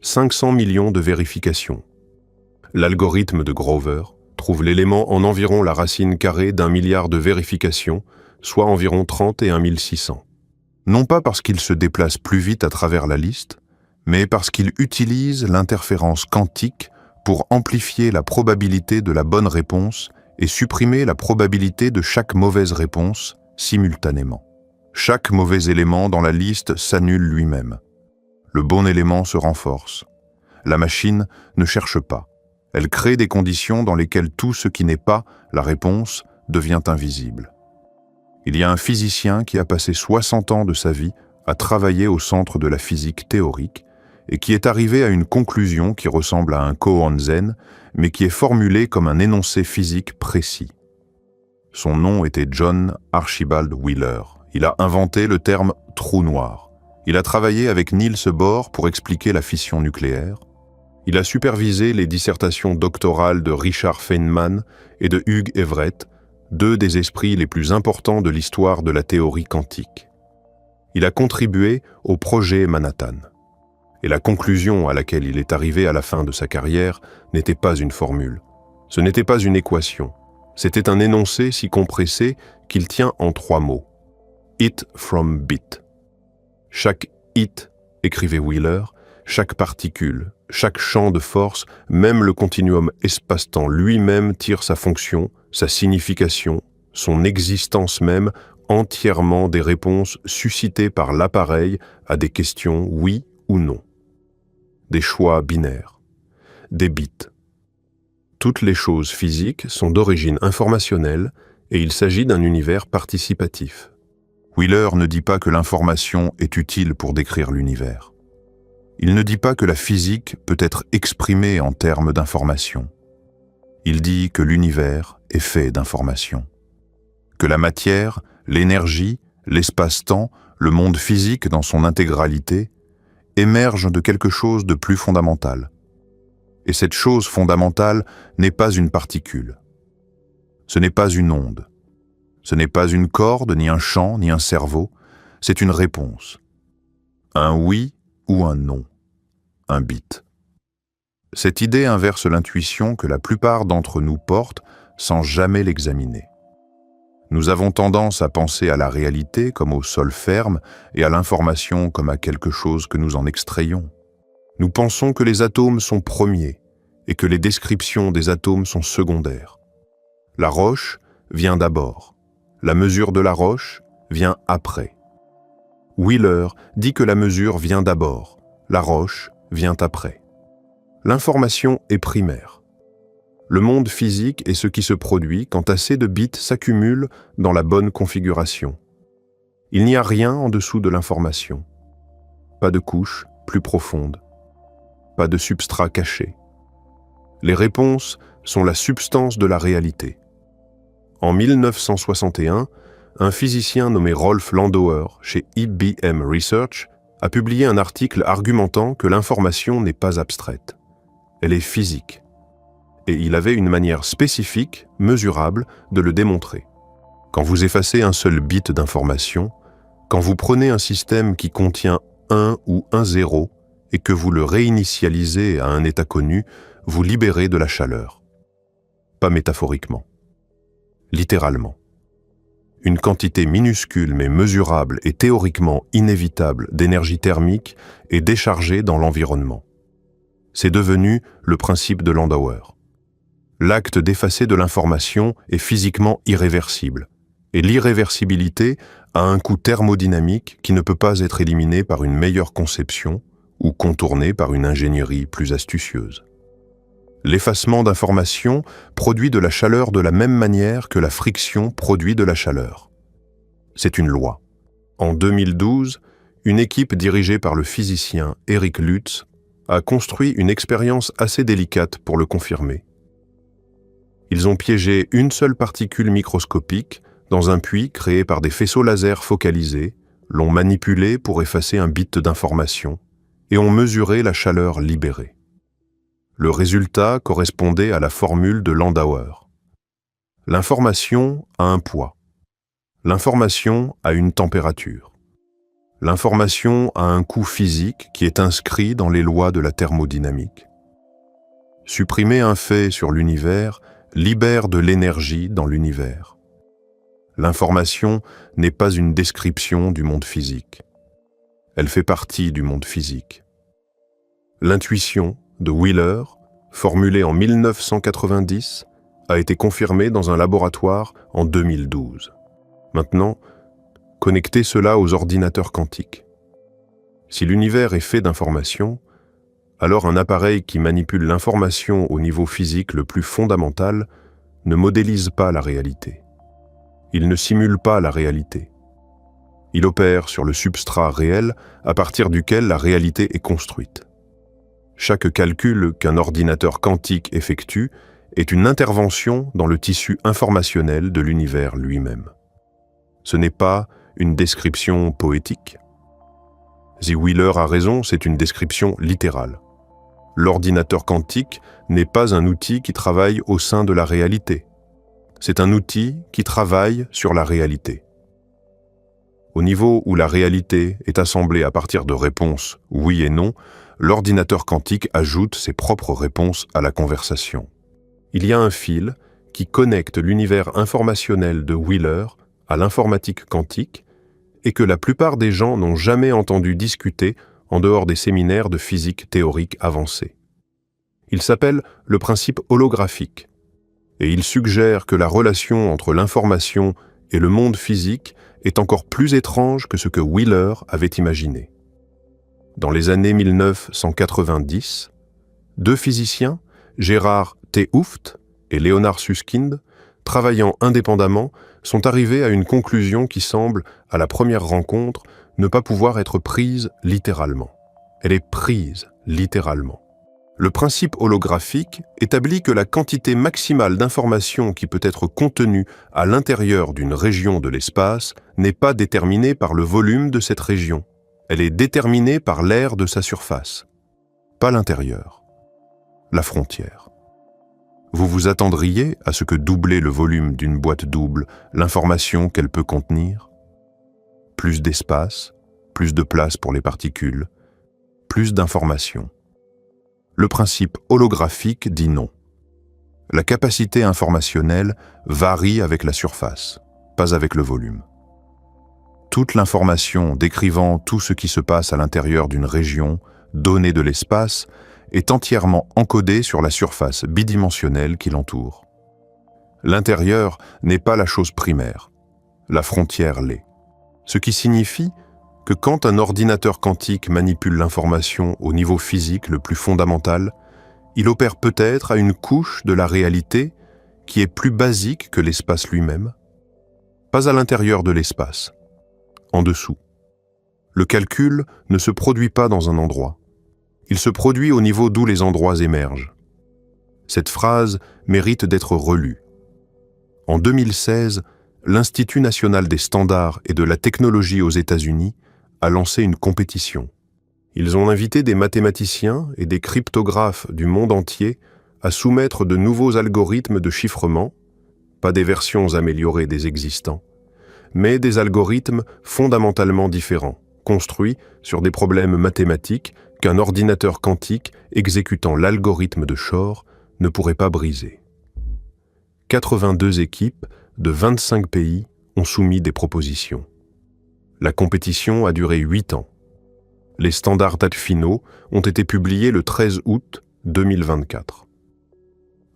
500 millions de vérifications. L'algorithme de Grover trouve l'élément en environ la racine carrée d'1 milliard de vérifications, soit environ 31 600. Non pas parce qu'il se déplace plus vite à travers la liste, mais parce qu'il utilise l'interférence quantique pour amplifier la probabilité de la bonne réponse et supprimer la probabilité de chaque mauvaise réponse simultanément. Chaque mauvais élément dans la liste s'annule lui-même. Le bon élément se renforce. La machine ne cherche pas. Elle crée des conditions dans lesquelles tout ce qui n'est pas la réponse devient invisible. Il y a un physicien qui a passé 60 ans de sa vie à travailler au centre de la physique théorique et qui est arrivé à une conclusion qui ressemble à un koan zen, mais qui est formulée comme un énoncé physique précis. Son nom était John Archibald Wheeler. Il a inventé le terme « trou noir ». Il a travaillé avec Niels Bohr pour expliquer la fission nucléaire. Il a supervisé les dissertations doctorales de Richard Feynman et de Hugh Everett, 2 des esprits les plus importants de l'histoire de la théorie quantique. Il a contribué au projet Manhattan. Et la conclusion à laquelle il est arrivé à la fin de sa carrière n'était pas une formule. Ce n'était pas une équation. C'était un énoncé si compressé qu'il tient en 3 mots. It from bit. Chaque it, écrivait Wheeler, chaque particule, chaque champ de force, même le continuum espace-temps lui-même tire sa fonction, sa signification, son existence même, entièrement des réponses suscitées par l'appareil à des questions oui ou non. Des choix binaires, des bits. Toutes les choses physiques sont d'origine informationnelle et il s'agit d'un univers participatif. Wheeler ne dit pas que l'information est utile pour décrire l'univers. Il ne dit pas que la physique peut être exprimée en termes d'information. Il dit que l'univers est fait d'information. Que la matière, l'énergie, l'espace-temps, le monde physique dans son intégralité, émergent de quelque chose de plus fondamental. Et cette chose fondamentale n'est pas une particule. Ce n'est pas une onde. Ce n'est pas une corde, ni un champ, ni un cerveau. C'est une réponse. Un oui ou un non. Un bit. Cette idée inverse l'intuition que la plupart d'entre nous portent sans jamais l'examiner. Nous avons tendance à penser à la réalité comme au sol ferme et à l'information comme à quelque chose que nous en extrayons. Nous pensons que les atomes sont premiers et que les descriptions des atomes sont secondaires. La roche vient d'abord. La mesure de la roche vient après. Wheeler dit que la mesure vient d'abord, la roche vient après. L'information est primaire. Le monde physique est ce qui se produit quand assez de bits s'accumulent dans la bonne configuration. Il n'y a rien en dessous de l'information. Pas de couche plus profonde. Pas de substrat caché. Les réponses sont la substance de la réalité. En 1961, un physicien nommé Rolf Landauer, chez IBM Research, a publié un article argumentant que l'information n'est pas abstraite. Elle est physique. Et il avait une manière spécifique, mesurable, de le démontrer. Quand vous effacez un seul bit d'information, quand vous prenez un système qui contient 1 ou un 0 et que vous le réinitialisez à un état connu, vous libérez de la chaleur. Pas métaphoriquement. Littéralement. Une quantité minuscule mais mesurable et théoriquement inévitable d'énergie thermique est déchargée dans l'environnement. C'est devenu le principe de Landauer. L'acte d'effacer de l'information est physiquement irréversible, et l'irréversibilité a un coût thermodynamique qui ne peut pas être éliminé par une meilleure conception ou contourné par une ingénierie plus astucieuse. L'effacement d'informations produit de la chaleur de la même manière que la friction produit de la chaleur. C'est une loi. En 2012, une équipe dirigée par le physicien Eric Lutz a construit une expérience assez délicate pour le confirmer. Ils ont piégé une seule particule microscopique dans un puits créé par des faisceaux laser focalisés, l'ont manipulé pour effacer un bit d'information et ont mesuré la chaleur libérée. Le résultat correspondait à la formule de Landauer. L'information a un poids. L'information a une température. L'information a un coût physique qui est inscrit dans les lois de la thermodynamique. Supprimer un fait sur l'univers libère de l'énergie dans l'univers. L'information n'est pas une description du monde physique. Elle fait partie du monde physique. L'intuition de Wheeler, formulée en 1990, a été confirmée dans un laboratoire en 2012. Maintenant, connectez cela aux ordinateurs quantiques. Si l'univers est fait d'informations, alors un appareil qui manipule l'information au niveau physique le plus fondamental ne modélise pas la réalité. Il ne simule pas la réalité. Il opère sur le substrat réel à partir duquel la réalité est construite. Chaque calcul qu'un ordinateur quantique effectue est une intervention dans le tissu informationnel de l'univers lui-même. Ce n'est pas une description poétique. Si Wheeler a raison, c'est une description littérale. L'ordinateur quantique n'est pas un outil qui travaille au sein de la réalité. C'est un outil qui travaille sur la réalité. Au niveau où la réalité est assemblée à partir de réponses oui et non, l'ordinateur quantique ajoute ses propres réponses à la conversation. Il y a un fil qui connecte l'univers informationnel de Wheeler à l'informatique quantique et que la plupart des gens n'ont jamais entendu discuter en dehors des séminaires de physique théorique avancée. Il s'appelle le principe holographique et il suggère que la relation entre l'information et le monde physique est encore plus étrange que ce que Wheeler avait imaginé. Dans les années 1990, deux physiciens, Gerard T. Hooft et Leonard Susskind, travaillant indépendamment, sont arrivés à une conclusion qui semble, à la première rencontre, ne pas pouvoir être prise littéralement. Elle est prise littéralement. Le principe holographique établit que la quantité maximale d'information qui peut être contenue à l'intérieur d'une région de l'espace n'est pas déterminée par le volume de cette région. Elle est déterminée par l'aire de sa surface. Pas l'intérieur. La frontière. Vous vous attendriez à ce que doubler le volume d'une boîte double l'information qu'elle peut contenir? Plus d'espace, plus de place pour les particules, plus d'informations. Le principe holographique dit non. La capacité informationnelle varie avec la surface, pas avec le volume. Toute l'information décrivant tout ce qui se passe à l'intérieur d'une région, donnée de l'espace, est entièrement encodée sur la surface bidimensionnelle qui l'entoure. L'intérieur n'est pas la chose primaire, la frontière l'est. Ce qui signifie que quand un ordinateur quantique manipule l'information au niveau physique le plus fondamental, il opère peut-être à une couche de la réalité qui est plus basique que l'espace lui-même, pas à l'intérieur de l'espace, en dessous. Le calcul ne se produit pas dans un endroit. Il se produit au niveau d'où les endroits émergent. Cette phrase mérite d'être relue. En 2016, l'Institut national des standards et de la technologie aux États-Unis a lancé une compétition. Ils ont invité des mathématiciens et des cryptographes du monde entier à soumettre de nouveaux algorithmes de chiffrement, pas des versions améliorées des existants, mais des algorithmes fondamentalement différents, construit sur des problèmes mathématiques qu'un ordinateur quantique exécutant l'algorithme de Shor ne pourrait pas briser. 82 équipes de 25 pays ont soumis des propositions. La compétition a duré 8 ans. Les standards finaux ont été publiés le 13 août 2024.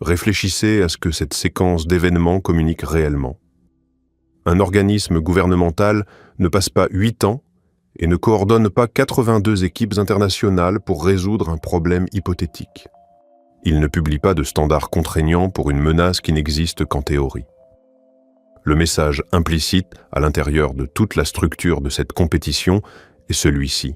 Réfléchissez à ce que cette séquence d'événements communique réellement. Un organisme gouvernemental ne passe pas 8 ans et ne coordonne pas 82 équipes internationales pour résoudre un problème hypothétique. Il ne publie pas de standards contraignants pour une menace qui n'existe qu'en théorie. Le message implicite à l'intérieur de toute la structure de cette compétition est celui-ci.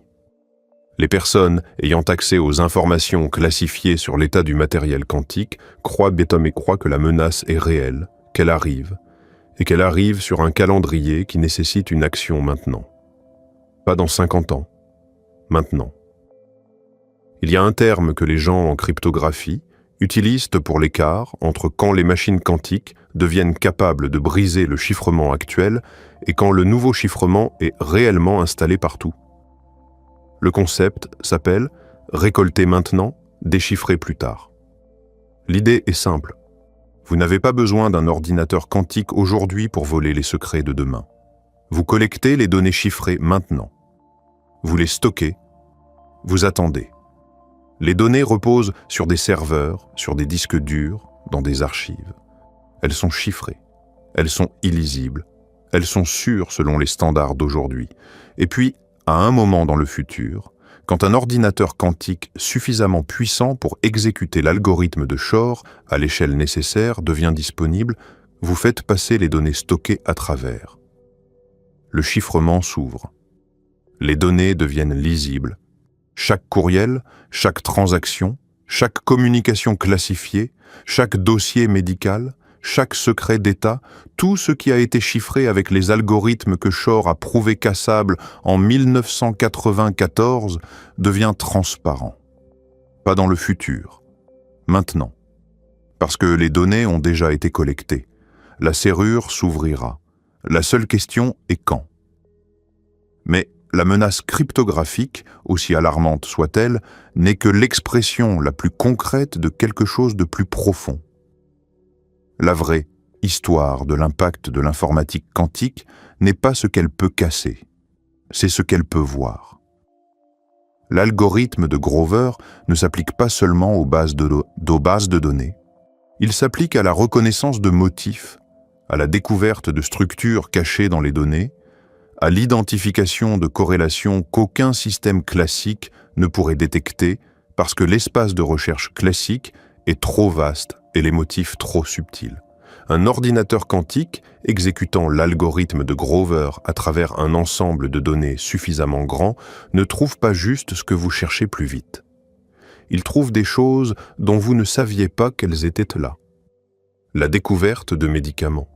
Les personnes ayant accès aux informations classifiées sur l'état du matériel quantique croient que la menace est réelle, qu'elle arrive, et qu'elle arrive sur un calendrier qui nécessite une action maintenant. Pas dans 50 ans, maintenant. Il y a un terme que les gens en cryptographie utilisent pour l'écart entre quand les machines quantiques deviennent capables de briser le chiffrement actuel et quand le nouveau chiffrement est réellement installé partout. Le concept s'appelle « récolter maintenant, déchiffrer plus tard ». L'idée est simple. Vous n'avez pas besoin d'un ordinateur quantique aujourd'hui pour voler les secrets de demain. Vous collectez les données chiffrées maintenant. Vous les stockez. Vous attendez. Les données reposent sur des serveurs, sur des disques durs, dans des archives. Elles sont chiffrées. Elles sont illisibles. Elles sont sûres selon les standards d'aujourd'hui. Et puis, à un moment dans le futur, quand un ordinateur quantique suffisamment puissant pour exécuter l'algorithme de Shor à l'échelle nécessaire devient disponible, vous faites passer les données stockées à travers. Le chiffrement s'ouvre. Les données deviennent lisibles. Chaque courriel, chaque transaction, chaque communication classifiée, chaque dossier médical, chaque secret d'État, tout ce qui a été chiffré avec les algorithmes que Shor a prouvés cassables en 1994 devient transparent. Pas dans le futur, maintenant. Parce que les données ont déjà été collectées. La serrure s'ouvrira. La seule question est quand. Mais la menace cryptographique, aussi alarmante soit-elle, n'est que l'expression la plus concrète de quelque chose de plus profond. La vraie histoire de l'impact de l'informatique quantique n'est pas ce qu'elle peut casser, c'est ce qu'elle peut voir. L'algorithme de Grover ne s'applique pas seulement aux bases de données, il s'applique à la reconnaissance de motifs, à la découverte de structures cachées dans les données, à l'identification de corrélations qu'aucun système classique ne pourrait détecter parce que l'espace de recherche classique est trop vaste et les motifs trop subtils. Un ordinateur quantique exécutant l'algorithme de Grover à travers un ensemble de données suffisamment grand ne trouve pas juste ce que vous cherchez plus vite. Il trouve des choses dont vous ne saviez pas qu'elles étaient là. La découverte de médicaments.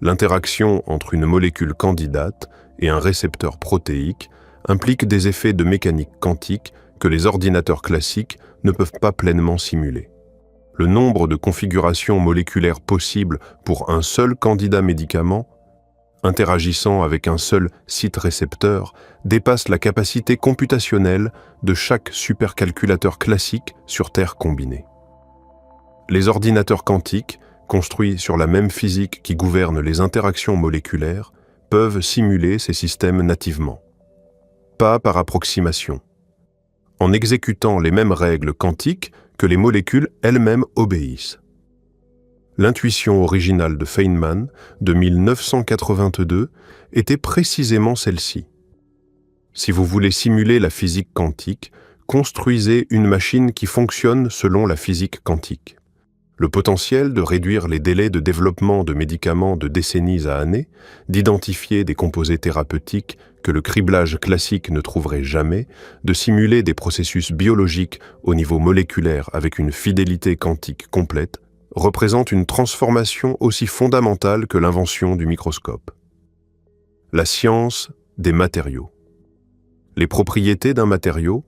L'interaction entre une molécule candidate et un récepteur protéique implique des effets de mécanique quantique que les ordinateurs classiques ne peuvent pas pleinement simuler. Le nombre de configurations moléculaires possibles pour un seul candidat médicament, interagissant avec un seul site récepteur, dépasse la capacité computationnelle de chaque supercalculateur classique sur Terre combinée. Les ordinateurs quantiques, construits sur la même physique qui gouverne les interactions moléculaires, peuvent simuler ces systèmes nativement. Pas par approximation. En exécutant les mêmes règles quantiques que les molécules elles-mêmes obéissent. L'intuition originale de Feynman, de 1982, était précisément celle-ci. Si vous voulez simuler la physique quantique, construisez une machine qui fonctionne selon la physique quantique. Le potentiel de réduire les délais de développement de médicaments de décennies à années, d'identifier des composés thérapeutiques que le criblage classique ne trouverait jamais, de simuler des processus biologiques au niveau moléculaire avec une fidélité quantique complète, représente une transformation aussi fondamentale que l'invention du microscope. La science des matériaux. Les propriétés d'un matériau,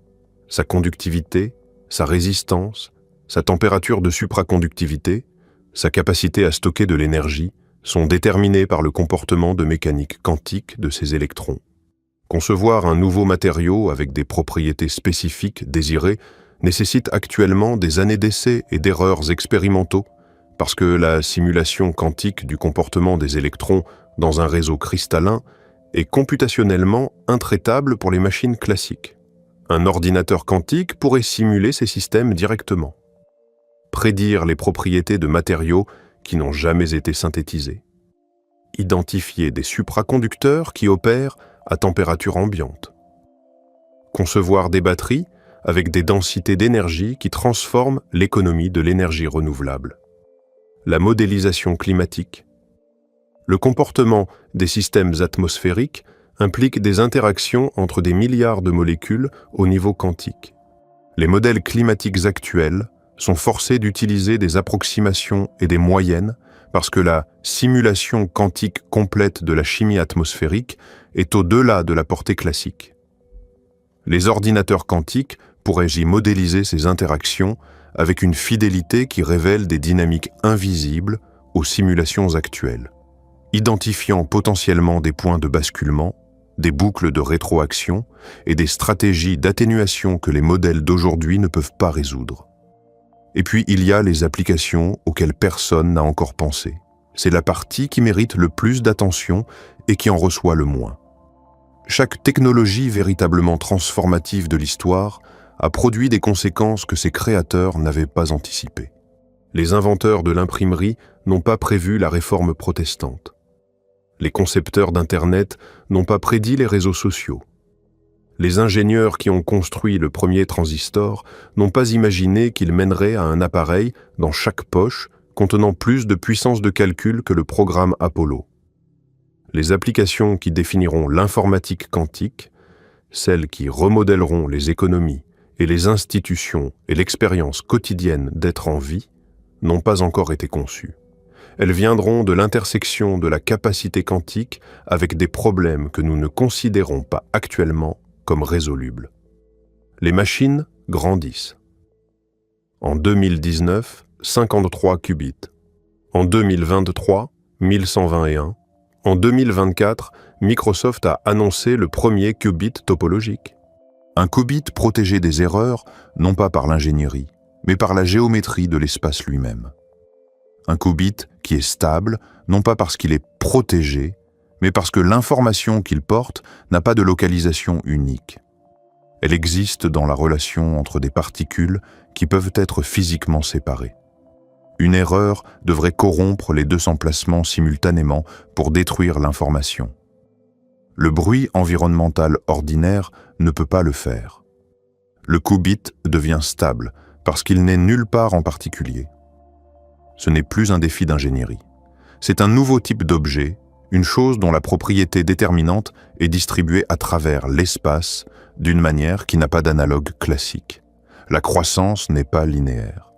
sa conductivité, sa résistance, sa température de supraconductivité, sa capacité à stocker de l'énergie, sont déterminées par le comportement de mécanique quantique de ces électrons. Concevoir un nouveau matériau avec des propriétés spécifiques désirées nécessite actuellement des années d'essais et d'erreurs expérimentaux, parce que la simulation quantique du comportement des électrons dans un réseau cristallin est computationnellement intraitable pour les machines classiques. Un ordinateur quantique pourrait simuler ces systèmes directement, prédire les propriétés de matériaux qui n'ont jamais été synthétisés, identifier des supraconducteurs qui opèrent à température ambiante, concevoir des batteries avec des densités d'énergie qui transforment l'économie de l'énergie renouvelable, la modélisation climatique. Le comportement des systèmes atmosphériques implique des interactions entre des milliards de molécules au niveau quantique. Les modèles climatiques actuels sont forcés d'utiliser des approximations et des moyennes parce que la simulation quantique complète de la chimie atmosphérique est au-delà de la portée classique. Les ordinateurs quantiques pourraient y modéliser ces interactions avec une fidélité qui révèle des dynamiques invisibles aux simulations actuelles, identifiant potentiellement des points de basculement, des boucles de rétroaction et des stratégies d'atténuation que les modèles d'aujourd'hui ne peuvent pas résoudre. Et puis il y a les applications auxquelles personne n'a encore pensé. C'est la partie qui mérite le plus d'attention et qui en reçoit le moins. Chaque technologie véritablement transformative de l'histoire a produit des conséquences que ses créateurs n'avaient pas anticipées. Les inventeurs de l'imprimerie n'ont pas prévu la réforme protestante. Les concepteurs d'Internet n'ont pas prédit les réseaux sociaux. Les ingénieurs qui ont construit le premier transistor n'ont pas imaginé qu'il mènerait à un appareil dans chaque poche contenant plus de puissance de calcul que le programme Apollo. Les applications qui définiront l'informatique quantique, celles qui remodèleront les économies et les institutions et l'expérience quotidienne d'être en vie, n'ont pas encore été conçues. Elles viendront de l'intersection de la capacité quantique avec des problèmes que nous ne considérons pas actuellement comme résolubles. Les machines grandissent. En 2019, 53 qubits. En 2023, 1121. En 2024, Microsoft a annoncé le premier qubit topologique. Un qubit protégé des erreurs, non pas par l'ingénierie, mais par la géométrie de l'espace lui-même. Un qubit qui est stable, non pas parce qu'il est protégé, mais parce que l'information qu'il porte n'a pas de localisation unique. Elle existe dans la relation entre des particules qui peuvent être physiquement séparées. Une erreur devrait corrompre les deux emplacements simultanément pour détruire l'information. Le bruit environnemental ordinaire ne peut pas le faire. Le qubit devient stable parce qu'il n'est nulle part en particulier. Ce n'est plus un défi d'ingénierie. C'est un nouveau type d'objet, une chose dont la propriété déterminante est distribuée à travers l'espace d'une manière qui n'a pas d'analogue classique. La croissance n'est pas linéaire.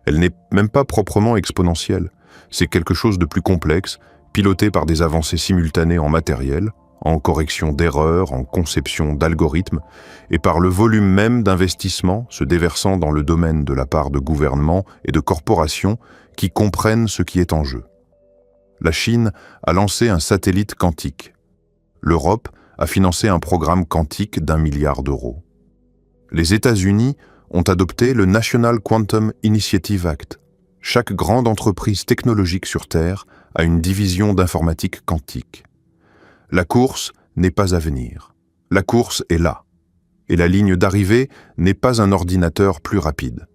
Elle n'est même pas proprement exponentielle. C'est quelque chose de plus complexe, piloté par des avancées simultanées en matériel, en correction d'erreurs, en conception d'algorithmes, et par le volume même d'investissement se déversant dans le domaine de la part de gouvernements et de corporations qui comprennent ce qui est en jeu. La Chine a lancé un satellite quantique. L'Europe a financé un programme quantique d'1 milliard d'euros. Les États-Unis ont adopté le National Quantum Initiative Act. Chaque grande entreprise technologique sur Terre a une division d'informatique quantique. La course n'est pas à venir. La course est là. Et la ligne d'arrivée n'est pas un ordinateur plus rapide.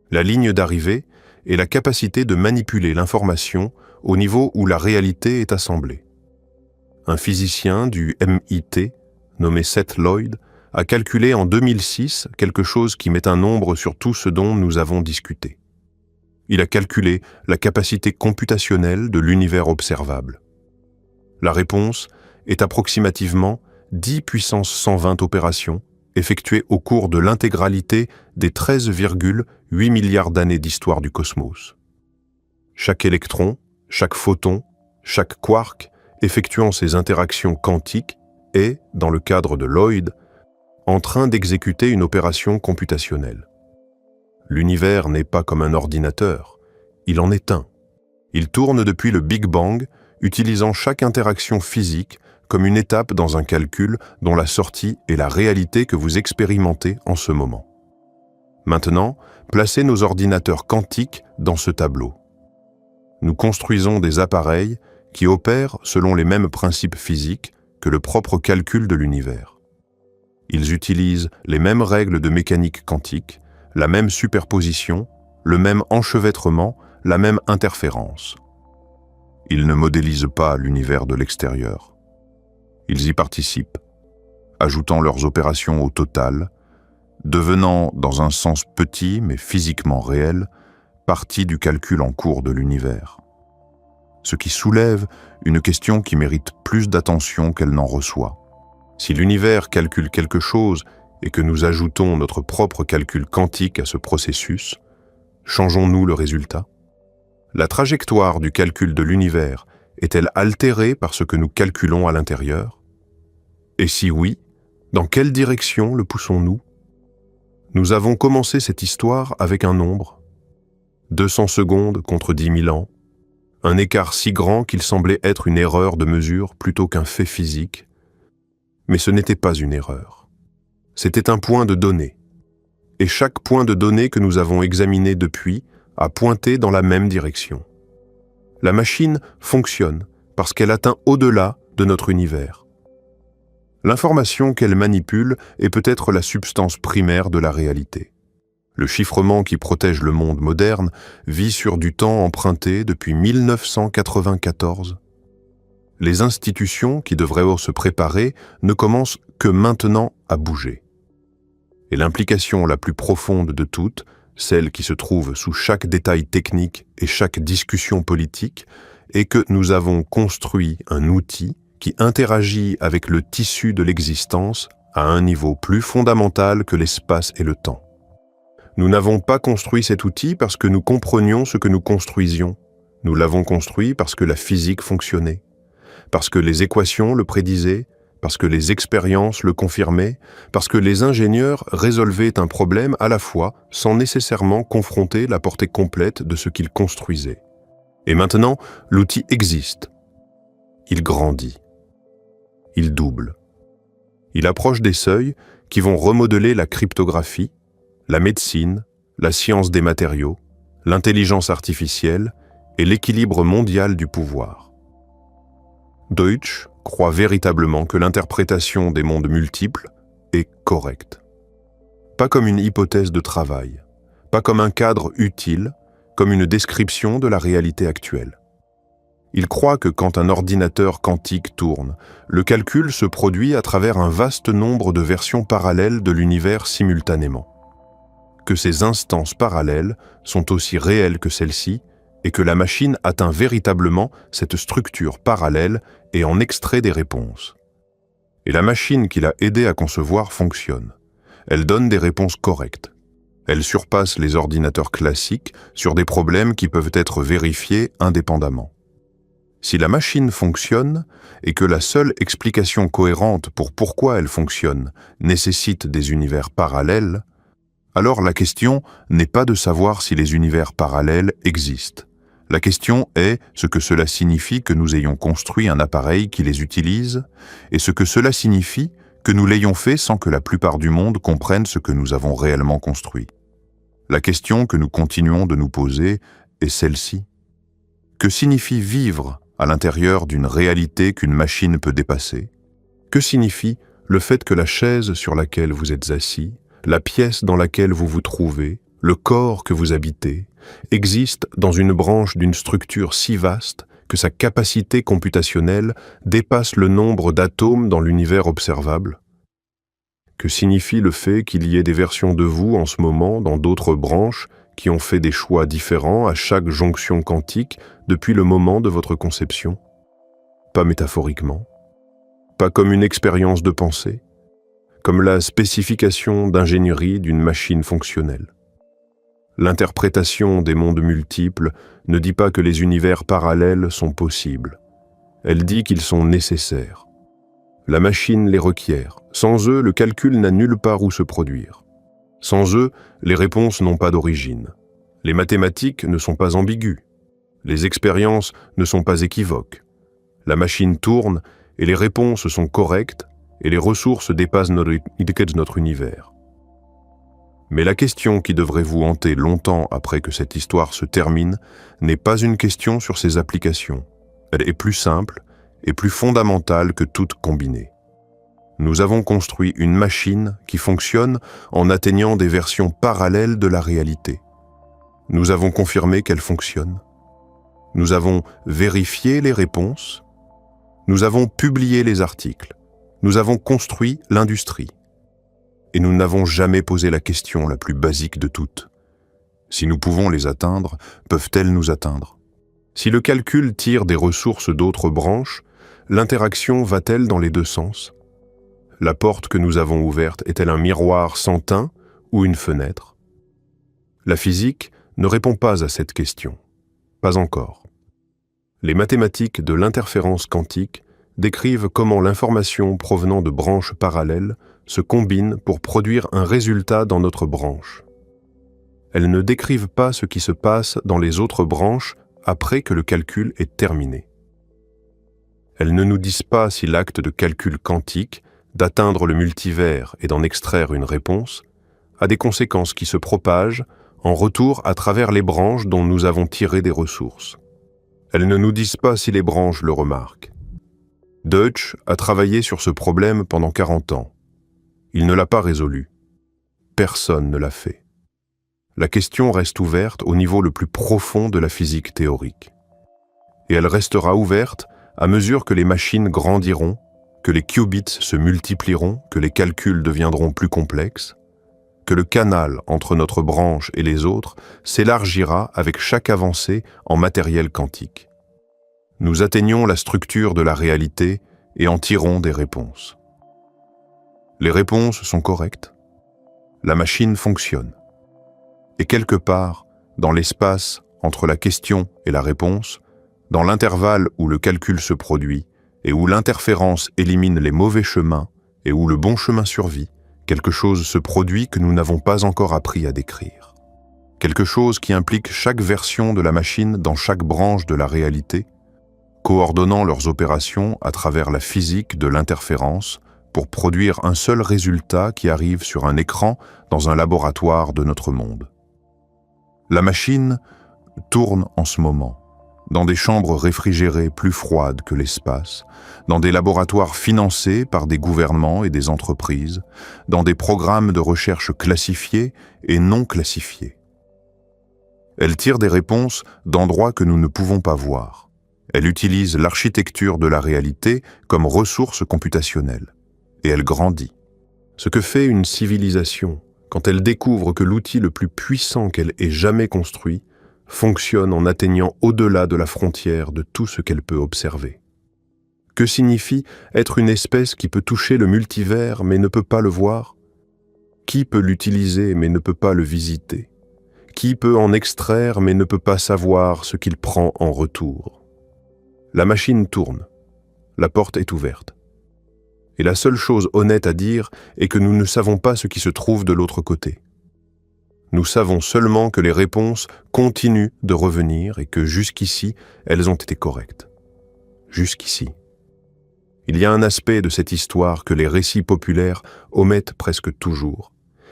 La ligne d'arrivée est la capacité de manipuler l'information au niveau où la réalité est assemblée. Un physicien du MIT, nommé Seth Lloyd, a calculé en 2006 quelque chose qui met un nombre sur tout ce dont nous avons discuté. Il a calculé la capacité computationnelle de l'univers observable. La réponse est approximativement 10 puissance 120 opérations effectuées au cours de l'intégralité des 13,8 milliards d'années d'histoire du cosmos. Chaque électron, chaque photon, chaque quark effectuant ces interactions quantiques est, dans le cadre de Lloyd, en train d'exécuter une opération computationnelle. L'univers n'est pas comme un ordinateur, il en est un. Il tourne depuis le Big Bang, utilisant chaque interaction physique comme une étape dans un calcul dont la sortie est la réalité que vous expérimentez en ce moment. Maintenant, placez nos ordinateurs quantiques dans ce tableau. Nous construisons des appareils qui opèrent selon les mêmes principes physiques que le propre calcul de l'univers. Ils utilisent les mêmes règles de mécanique quantique, la même superposition, le même enchevêtrement, la même interférence. Ils ne modélisent pas l'univers de l'extérieur. Ils y participent, ajoutant leurs opérations au total, devenant, dans un sens petit mais physiquement réel, partie du calcul en cours de l'univers. Ce qui soulève une question qui mérite plus d'attention qu'elle n'en reçoit. Si l'univers calcule quelque chose et que nous ajoutons notre propre calcul quantique à ce processus, changeons-nous le résultat? La trajectoire du calcul de l'univers est-elle altérée par ce que nous calculons à l'intérieur? Et si oui, dans quelle direction le poussons-nous? Nous avons commencé cette histoire avec un nombre, 200 secondes contre 10 000 ans, un écart si grand qu'il semblait être une erreur de mesure plutôt qu'un fait physique, mais ce n'était pas une erreur. C'était un point de données, et chaque point de données que nous avons examiné depuis a pointé dans la même direction. La machine fonctionne parce qu'elle atteint au-delà de notre univers. L'information qu'elle manipule est peut-être la substance primaire de la réalité. Le chiffrement qui protège le monde moderne vit sur du temps emprunté depuis 1994. Les institutions qui devraient se préparer ne commencent que maintenant à bouger. Et l'implication la plus profonde de toutes, celle qui se trouve sous chaque détail technique et chaque discussion politique, est que nous avons construit un outil qui interagit avec le tissu de l'existence à un niveau plus fondamental que l'espace et le temps. Nous n'avons pas construit cet outil parce que nous comprenions ce que nous construisions. Nous l'avons construit parce que la physique fonctionnait, parce que les équations le prédisaient, parce que les expériences le confirmaient, parce que les ingénieurs résolvaient un problème à la fois sans nécessairement confronter la portée complète de ce qu'ils construisaient. Et maintenant, l'outil existe. Il grandit. Il double. Il approche des seuils qui vont remodeler la cryptographie, la médecine, la science des matériaux, l'intelligence artificielle et l'équilibre mondial du pouvoir. Deutsch croit véritablement que l'interprétation des mondes multiples est correcte. Pas comme une hypothèse de travail, pas comme un cadre utile, comme une description de la réalité actuelle. Il croit que quand un ordinateur quantique tourne, le calcul se produit à travers un vaste nombre de versions parallèles de l'univers simultanément. Que ces instances parallèles sont aussi réelles que celles-ci et que la machine atteint véritablement cette structure parallèle et en extrait des réponses. Et la machine qui l'a aidé à concevoir fonctionne. Elle donne des réponses correctes. Elle surpasse les ordinateurs classiques sur des problèmes qui peuvent être vérifiés indépendamment. Si la machine fonctionne et que la seule explication cohérente pour pourquoi elle fonctionne nécessite des univers parallèles, alors la question n'est pas de savoir si les univers parallèles existent. La question est ce que cela signifie que nous ayons construit un appareil qui les utilise et ce que cela signifie que nous l'ayons fait sans que la plupart du monde comprenne ce que nous avons réellement construit. La question que nous continuons de nous poser est celle-ci. Que signifie vivre à l'intérieur d'une réalité qu'une machine peut dépasser? Que signifie le fait que la chaise sur laquelle vous êtes assis, la pièce dans laquelle vous vous trouvez, le corps que vous habitez, existe dans une branche d'une structure si vaste que sa capacité computationnelle dépasse le nombre d'atomes dans l'univers observable? Que signifie le fait qu'il y ait des versions de vous en ce moment dans d'autres branches qui ont fait des choix différents à chaque jonction quantique depuis le moment de votre conception? Pas métaphoriquement, pas comme une expérience de pensée, comme la spécification d'ingénierie d'une machine fonctionnelle. L'interprétation des mondes multiples ne dit pas que les univers parallèles sont possibles. Elle dit qu'ils sont nécessaires. La machine les requiert. Sans eux, le calcul n'a nulle part où se produire. Sans eux, les réponses n'ont pas d'origine. Les mathématiques ne sont pas ambiguës. Les expériences ne sont pas équivoques. La machine tourne et les réponses sont correctes, et les ressources dépassent notre univers. Mais la question qui devrait vous hanter longtemps après que cette histoire se termine n'est pas une question sur ses applications. Elle est plus simple et plus fondamentale que toute combinée. Nous avons construit une machine qui fonctionne en atteignant des versions parallèles de la réalité. Nous avons confirmé qu'elle fonctionne. Nous avons vérifié les réponses. Nous avons publié les articles. Nous avons construit l'industrie. Et nous n'avons jamais posé la question la plus basique de toutes. Si nous pouvons les atteindre, peuvent-elles nous atteindre? Si le calcul tire des ressources d'autres branches, l'interaction va-t-elle dans les deux sens? La porte que nous avons ouverte est-elle un miroir sans teint ou une fenêtre? La physique ne répond pas à cette question. Pas encore. Les mathématiques de l'interférence quantique décrivent comment l'information provenant de branches parallèles se combine pour produire un résultat dans notre branche. Elles ne décrivent pas ce qui se passe dans les autres branches après que le calcul est terminé. Elles ne nous disent pas si l'acte de calcul quantique, d'atteindre le multivers et d'en extraire une réponse, a des conséquences qui se propagent en retour à travers les branches dont nous avons tiré des ressources. Elles ne nous disent pas si les branches le remarquent. Deutsch a travaillé sur ce problème pendant 40 ans. Il ne l'a pas résolu. Personne ne l'a fait. La question reste ouverte au niveau le plus profond de la physique théorique. Et elle restera ouverte à mesure que les machines grandiront, que les qubits se multiplieront, que les calculs deviendront plus complexes, que le canal entre notre branche et les autres s'élargira avec chaque avancée en matériel quantique. Nous atteignons la structure de la réalité et en tirons des réponses. Les réponses sont correctes. La machine fonctionne. Et quelque part, dans l'espace entre la question et la réponse, dans l'intervalle où le calcul se produit et où l'interférence élimine les mauvais chemins et où le bon chemin survit, quelque chose se produit que nous n'avons pas encore appris à décrire. Quelque chose qui implique chaque version de la machine dans chaque branche de la réalité, coordonnant leurs opérations à travers la physique de l'interférence pour produire un seul résultat qui arrive sur un écran dans un laboratoire de notre monde. La machine tourne en ce moment, dans des chambres réfrigérées plus froides que l'espace, dans des laboratoires financés par des gouvernements et des entreprises, dans des programmes de recherche classifiés et non classifiés. Elle tire des réponses d'endroits que nous ne pouvons pas voir. Elle utilise l'architecture de la réalité comme ressource computationnelle. Et elle grandit. Ce que fait une civilisation quand elle découvre que l'outil le plus puissant qu'elle ait jamais construit fonctionne en atteignant au-delà de la frontière de tout ce qu'elle peut observer. Que signifie être une espèce qui peut toucher le multivers mais ne peut pas le voir? Qui peut l'utiliser mais ne peut pas le visiter? Qui peut en extraire mais ne peut pas savoir ce qu'il prend en retour? La machine tourne. La porte est ouverte. Et la seule chose honnête à dire est que nous ne savons pas ce qui se trouve de l'autre côté. Nous savons seulement que les réponses continuent de revenir et que jusqu'ici, elles ont été correctes. Jusqu'ici. Il y a un aspect de cette histoire que les récits populaires omettent presque toujours,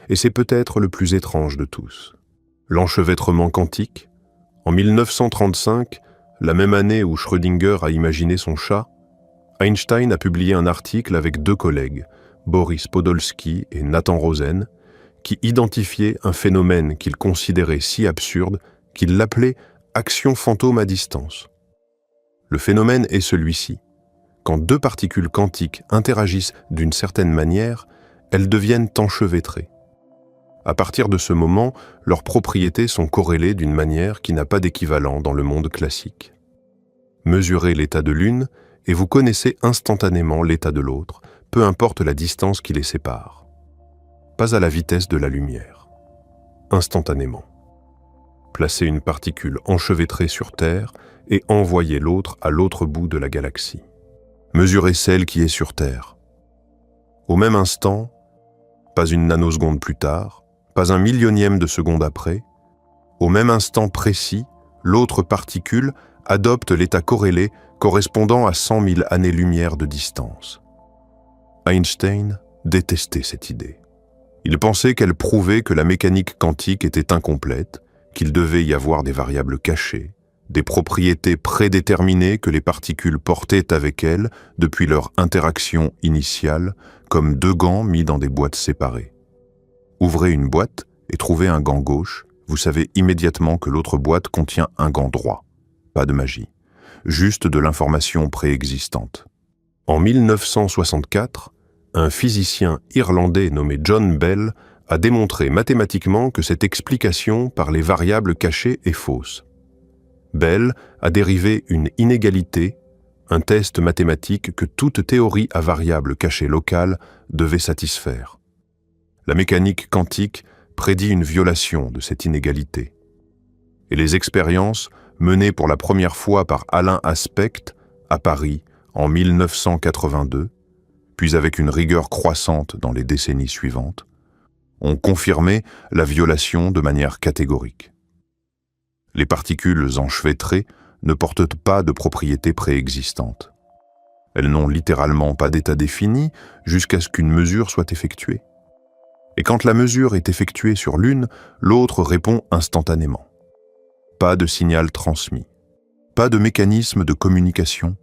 et c'est peut-être le plus étrange de tous. L'enchevêtrement quantique. En 1935, la même année où Schrödinger a imaginé son chat, Einstein a publié un article avec 2 collègues, Boris Podolsky et Nathan Rosen, qui identifiaient un phénomène qu'il considérait si absurde qu'il l'appelait « action fantôme à distance ». Le phénomène est celui-ci. Quand 2 particules quantiques interagissent d'une certaine manière, elles deviennent enchevêtrées. À partir de ce moment, leurs propriétés sont corrélées d'une manière qui n'a pas d'équivalent dans le monde classique. Mesurez l'état de l'une et vous connaissez instantanément l'état de l'autre, peu importe la distance qui les sépare. Pas à la vitesse de la lumière. Instantanément. Placez une particule enchevêtrée sur Terre et envoyez l'autre à l'autre bout de la galaxie. Mesurez celle qui est sur Terre. Au même instant, pas une nanoseconde plus tard, pas un millionième de seconde après, au même instant précis, l'autre particule adopte l'état corrélé correspondant à 100 000 années-lumière de distance. Einstein détestait cette idée. Il pensait qu'elle prouvait que la mécanique quantique était incomplète, qu'il devait y avoir des variables cachées, des propriétés prédéterminées que les particules portaient avec elles depuis leur interaction initiale, comme deux gants mis dans des boîtes séparées. Ouvrez une boîte et trouvez un gant gauche, vous savez immédiatement que l'autre boîte contient un gant droit. Pas de magie, juste de l'information préexistante. En 1964, un physicien irlandais nommé John Bell a démontré mathématiquement que cette explication par les variables cachées est fausse. Bell a dérivé une inégalité, un test mathématique que toute théorie à variables cachées locales devait satisfaire. La mécanique quantique prédit une violation de cette inégalité. Et les expériences menées pour la première fois par Alain Aspect à Paris en 1982, puis avec une rigueur croissante dans les décennies suivantes, ont confirmé la violation de manière catégorique. Les particules enchevêtrées ne portent pas de propriétés préexistantes. Elles n'ont littéralement pas d'état défini jusqu'à ce qu'une mesure soit effectuée. Et quand la mesure est effectuée sur l'une, l'autre répond instantanément. Pas de signal transmis, pas de mécanisme de communication,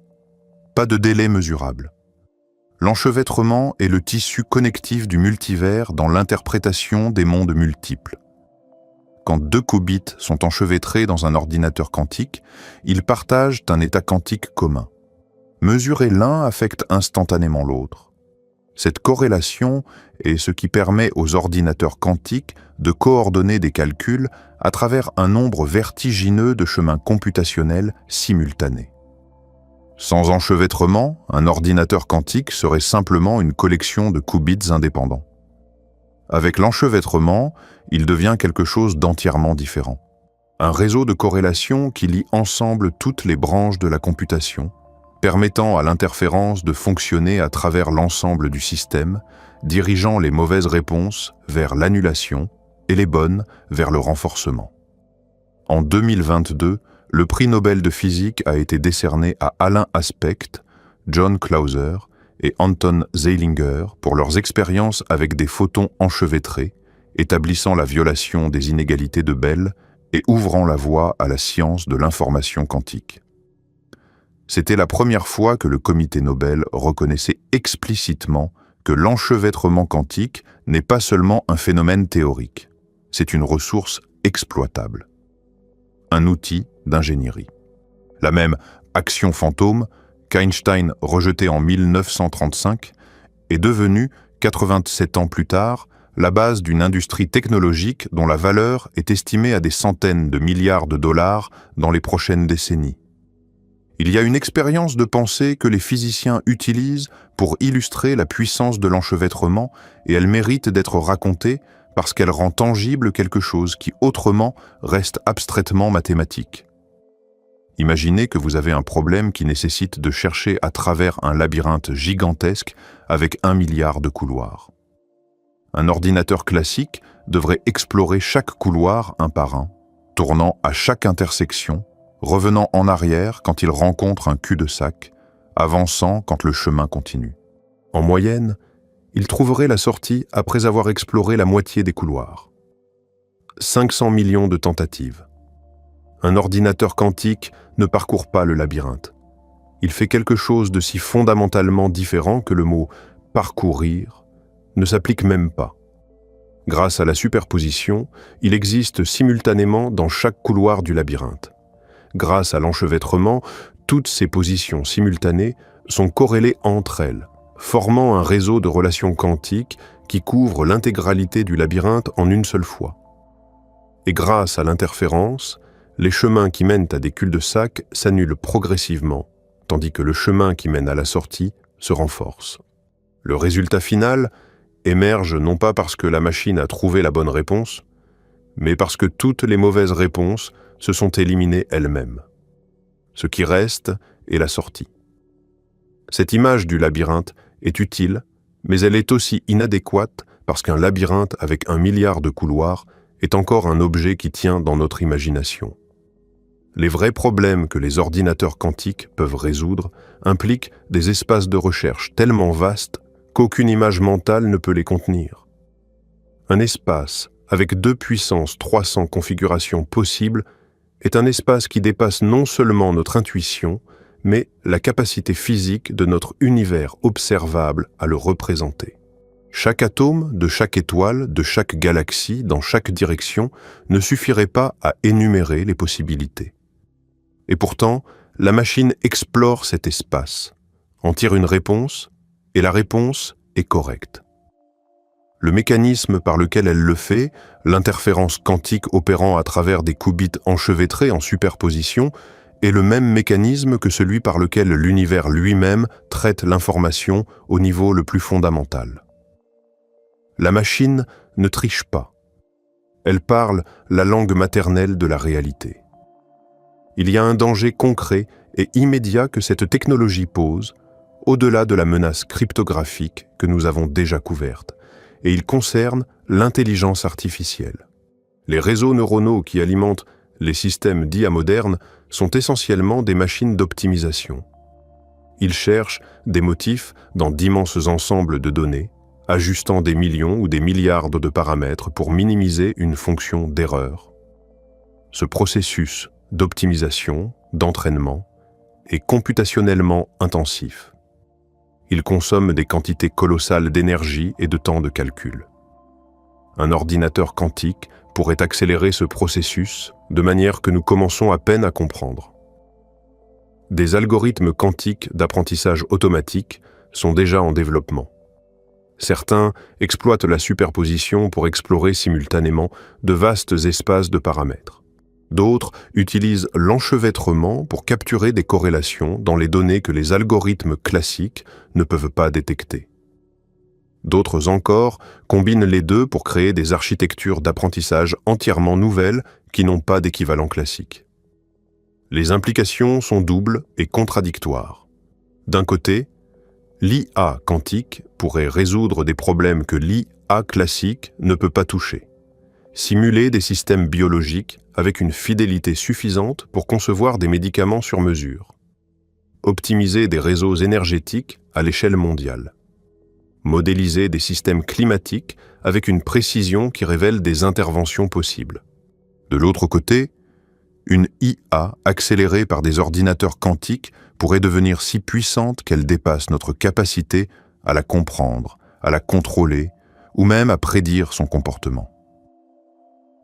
pas de délai mesurable. L'enchevêtrement est le tissu connectif du multivers dans l'interprétation des mondes multiples. Quand deux qubits sont enchevêtrés dans un ordinateur quantique, ils partagent un état quantique commun. Mesurer l'un affecte instantanément l'autre. Cette corrélation est ce qui permet aux ordinateurs quantiques de coordonner des calculs à travers un nombre vertigineux de chemins computationnels simultanés. Sans enchevêtrement, un ordinateur quantique serait simplement une collection de qubits indépendants. Avec l'enchevêtrement, il devient quelque chose d'entièrement différent. Un réseau de corrélation qui lie ensemble toutes les branches de la computation, permettant à l'interférence de fonctionner à travers l'ensemble du système, dirigeant les mauvaises réponses vers l'annulation et les bonnes vers le renforcement. En 2022, le prix Nobel de physique a été décerné à Alain Aspect, John Clauser et Anton Zeilinger pour leurs expériences avec des photons enchevêtrés, établissant la violation des inégalités de Bell et ouvrant la voie à la science de l'information quantique. C'était la première fois que le comité Nobel reconnaissait explicitement que l'enchevêtrement quantique n'est pas seulement un phénomène théorique, c'est une ressource exploitable. Un outil d'ingénierie. La même action fantôme qu'Einstein rejetait en 1935 est devenue, 87 ans plus tard, la base d'une industrie technologique dont la valeur est estimée à des centaines de milliards de dollars dans les prochaines décennies. Il y a une expérience de pensée que les physiciens utilisent pour illustrer la puissance de l'enchevêtrement et elle mérite d'être racontée parce qu'elle rend tangible quelque chose qui autrement reste abstraitement mathématique. Imaginez que vous avez un problème qui nécessite de chercher à travers un labyrinthe gigantesque avec 1 milliard de couloirs. Un ordinateur classique devrait explorer chaque couloir un par un, tournant à chaque intersection, revenant en arrière quand il rencontre un cul-de-sac, avançant quand le chemin continue. En moyenne, il trouverait la sortie après avoir exploré la moitié des couloirs. 500 millions de tentatives. Un ordinateur quantique ne parcourt pas le labyrinthe. Il fait quelque chose de si fondamentalement différent que le mot « parcourir » ne s'applique même pas. Grâce à la superposition, il existe simultanément dans chaque couloir du labyrinthe. Grâce à l'enchevêtrement, toutes ces positions simultanées sont corrélées entre elles, formant un réseau de relations quantiques qui couvre l'intégralité du labyrinthe en une seule fois. Et grâce à l'interférence, les chemins qui mènent à des cul-de-sac s'annulent progressivement, tandis que le chemin qui mène à la sortie se renforce. Le résultat final émerge non pas parce que la machine a trouvé la bonne réponse, mais parce que toutes les mauvaises réponses se sont éliminées elles-mêmes. Ce qui reste est la sortie. Cette image du labyrinthe est utile, mais elle est aussi inadéquate parce qu'un labyrinthe avec 1 milliard de couloirs est encore un objet qui tient dans notre imagination. Les vrais problèmes que les ordinateurs quantiques peuvent résoudre impliquent des espaces de recherche tellement vastes qu'aucune image mentale ne peut les contenir. Un espace avec 2 puissance 300 configurations possibles est un espace qui dépasse non seulement notre intuition, mais la capacité physique de notre univers observable à le représenter. Chaque atome de chaque étoile, de chaque galaxie, dans chaque direction, ne suffirait pas à énumérer les possibilités. Et pourtant, la machine explore cet espace, en tire une réponse, et la réponse est correcte. Le mécanisme par lequel elle le fait, l'interférence quantique opérant à travers des qubits enchevêtrés en superposition, est le même mécanisme que celui par lequel l'univers lui-même traite l'information au niveau le plus fondamental. La machine ne triche pas. Elle parle la langue maternelle de la réalité. Il y a un danger concret et immédiat que cette technologie pose, au-delà de la menace cryptographique que nous avons déjà couverte, et il concerne l'intelligence artificielle. Les réseaux neuronaux qui alimentent les systèmes d'IA modernes sont essentiellement des machines d'optimisation. Ils cherchent des motifs dans d'immenses ensembles de données, ajustant des millions ou des milliards de paramètres pour minimiser une fonction d'erreur. Ce processus d'optimisation, d'entraînement, est computationnellement intensif. Il consomme des quantités colossales d'énergie et de temps de calcul. Un ordinateur quantique pourrait accélérer ce processus de manière que nous commençons à peine à comprendre. Des algorithmes quantiques d'apprentissage automatique sont déjà en développement. Certains exploitent la superposition pour explorer simultanément de vastes espaces de paramètres. D'autres utilisent l'enchevêtrement pour capturer des corrélations dans les données que les algorithmes classiques ne peuvent pas détecter. D'autres encore combinent les deux pour créer des architectures d'apprentissage entièrement nouvelles qui n'ont pas d'équivalent classique. Les implications sont doubles et contradictoires. D'un côté, l'IA quantique pourrait résoudre des problèmes que l'IA classique ne peut pas toucher. Simuler des systèmes biologiques avec une fidélité suffisante pour concevoir des médicaments sur mesure. Optimiser des réseaux énergétiques à l'échelle mondiale. Modéliser des systèmes climatiques avec une précision qui révèle des interventions possibles. De l'autre côté, une IA accélérée par des ordinateurs quantiques pourrait devenir si puissante qu'elle dépasse notre capacité à la comprendre, à la contrôler ou même à prédire son comportement.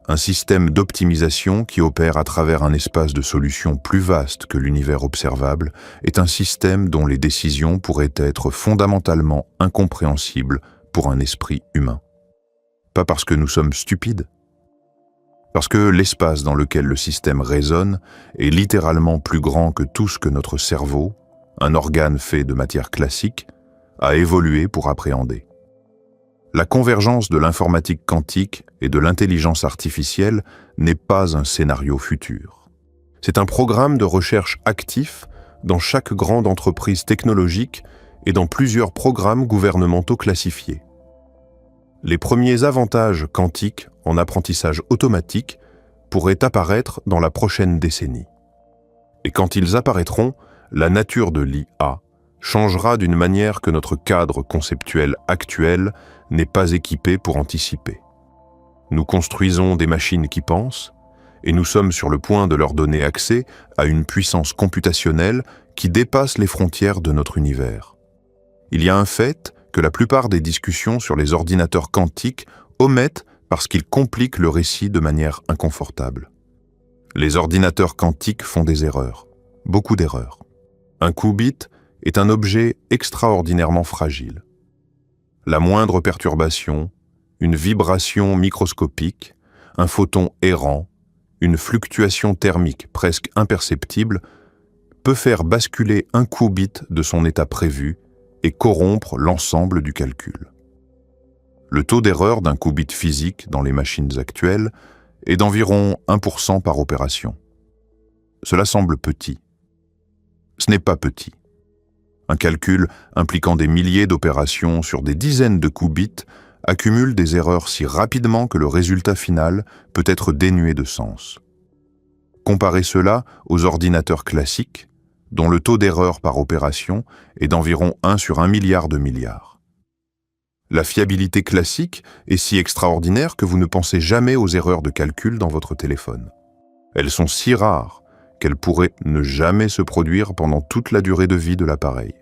Un système d'optimisation qui opère à travers un espace de solutions plus vaste que l'univers observable est un système dont les décisions pourraient être fondamentalement incompréhensibles pour un esprit humain. Pas parce que nous sommes stupides, parce que l'espace dans lequel le système résonne est littéralement plus grand que tout ce que notre cerveau, un organe fait de matière classique, a évolué pour appréhender. La convergence de l'informatique quantique et de l'intelligence artificielle n'est pas un scénario futur. C'est un programme de recherche actif dans chaque grande entreprise technologique et dans plusieurs programmes gouvernementaux classifiés. Les premiers avantages quantiques en apprentissage automatique pourraient apparaître dans la prochaine décennie. Et quand ils apparaîtront, la nature de l'IA changera d'une manière que notre cadre conceptuel actuel n'est pas équipé pour anticiper. Nous construisons des machines qui pensent, et nous sommes sur le point de leur donner accès à une puissance computationnelle qui dépasse les frontières de notre univers. Il y a un fait que la plupart des discussions sur les ordinateurs quantiques omettent parce qu'ils compliquent le récit de manière inconfortable. Les ordinateurs quantiques font des erreurs, beaucoup d'erreurs. Un qubit est un objet extraordinairement fragile. La moindre perturbation, une vibration microscopique, un photon errant, une fluctuation thermique presque imperceptible peut faire basculer un qubit de son état prévu et corrompre l'ensemble du calcul. Le taux d'erreur d'un qubit physique dans les machines actuelles est d'environ 1% par opération. Cela semble petit. Ce n'est pas petit. Un calcul impliquant des milliers d'opérations sur des dizaines de qubits accumule des erreurs si rapidement que le résultat final peut être dénué de sens. Comparez cela aux ordinateurs classiques, dont le taux d'erreur par opération est d'environ 1 sur 1 milliard de milliards. La fiabilité classique est si extraordinaire que vous ne pensez jamais aux erreurs de calcul dans votre téléphone. Elles sont si rares qu'elles pourraient ne jamais se produire pendant toute la durée de vie de l'appareil.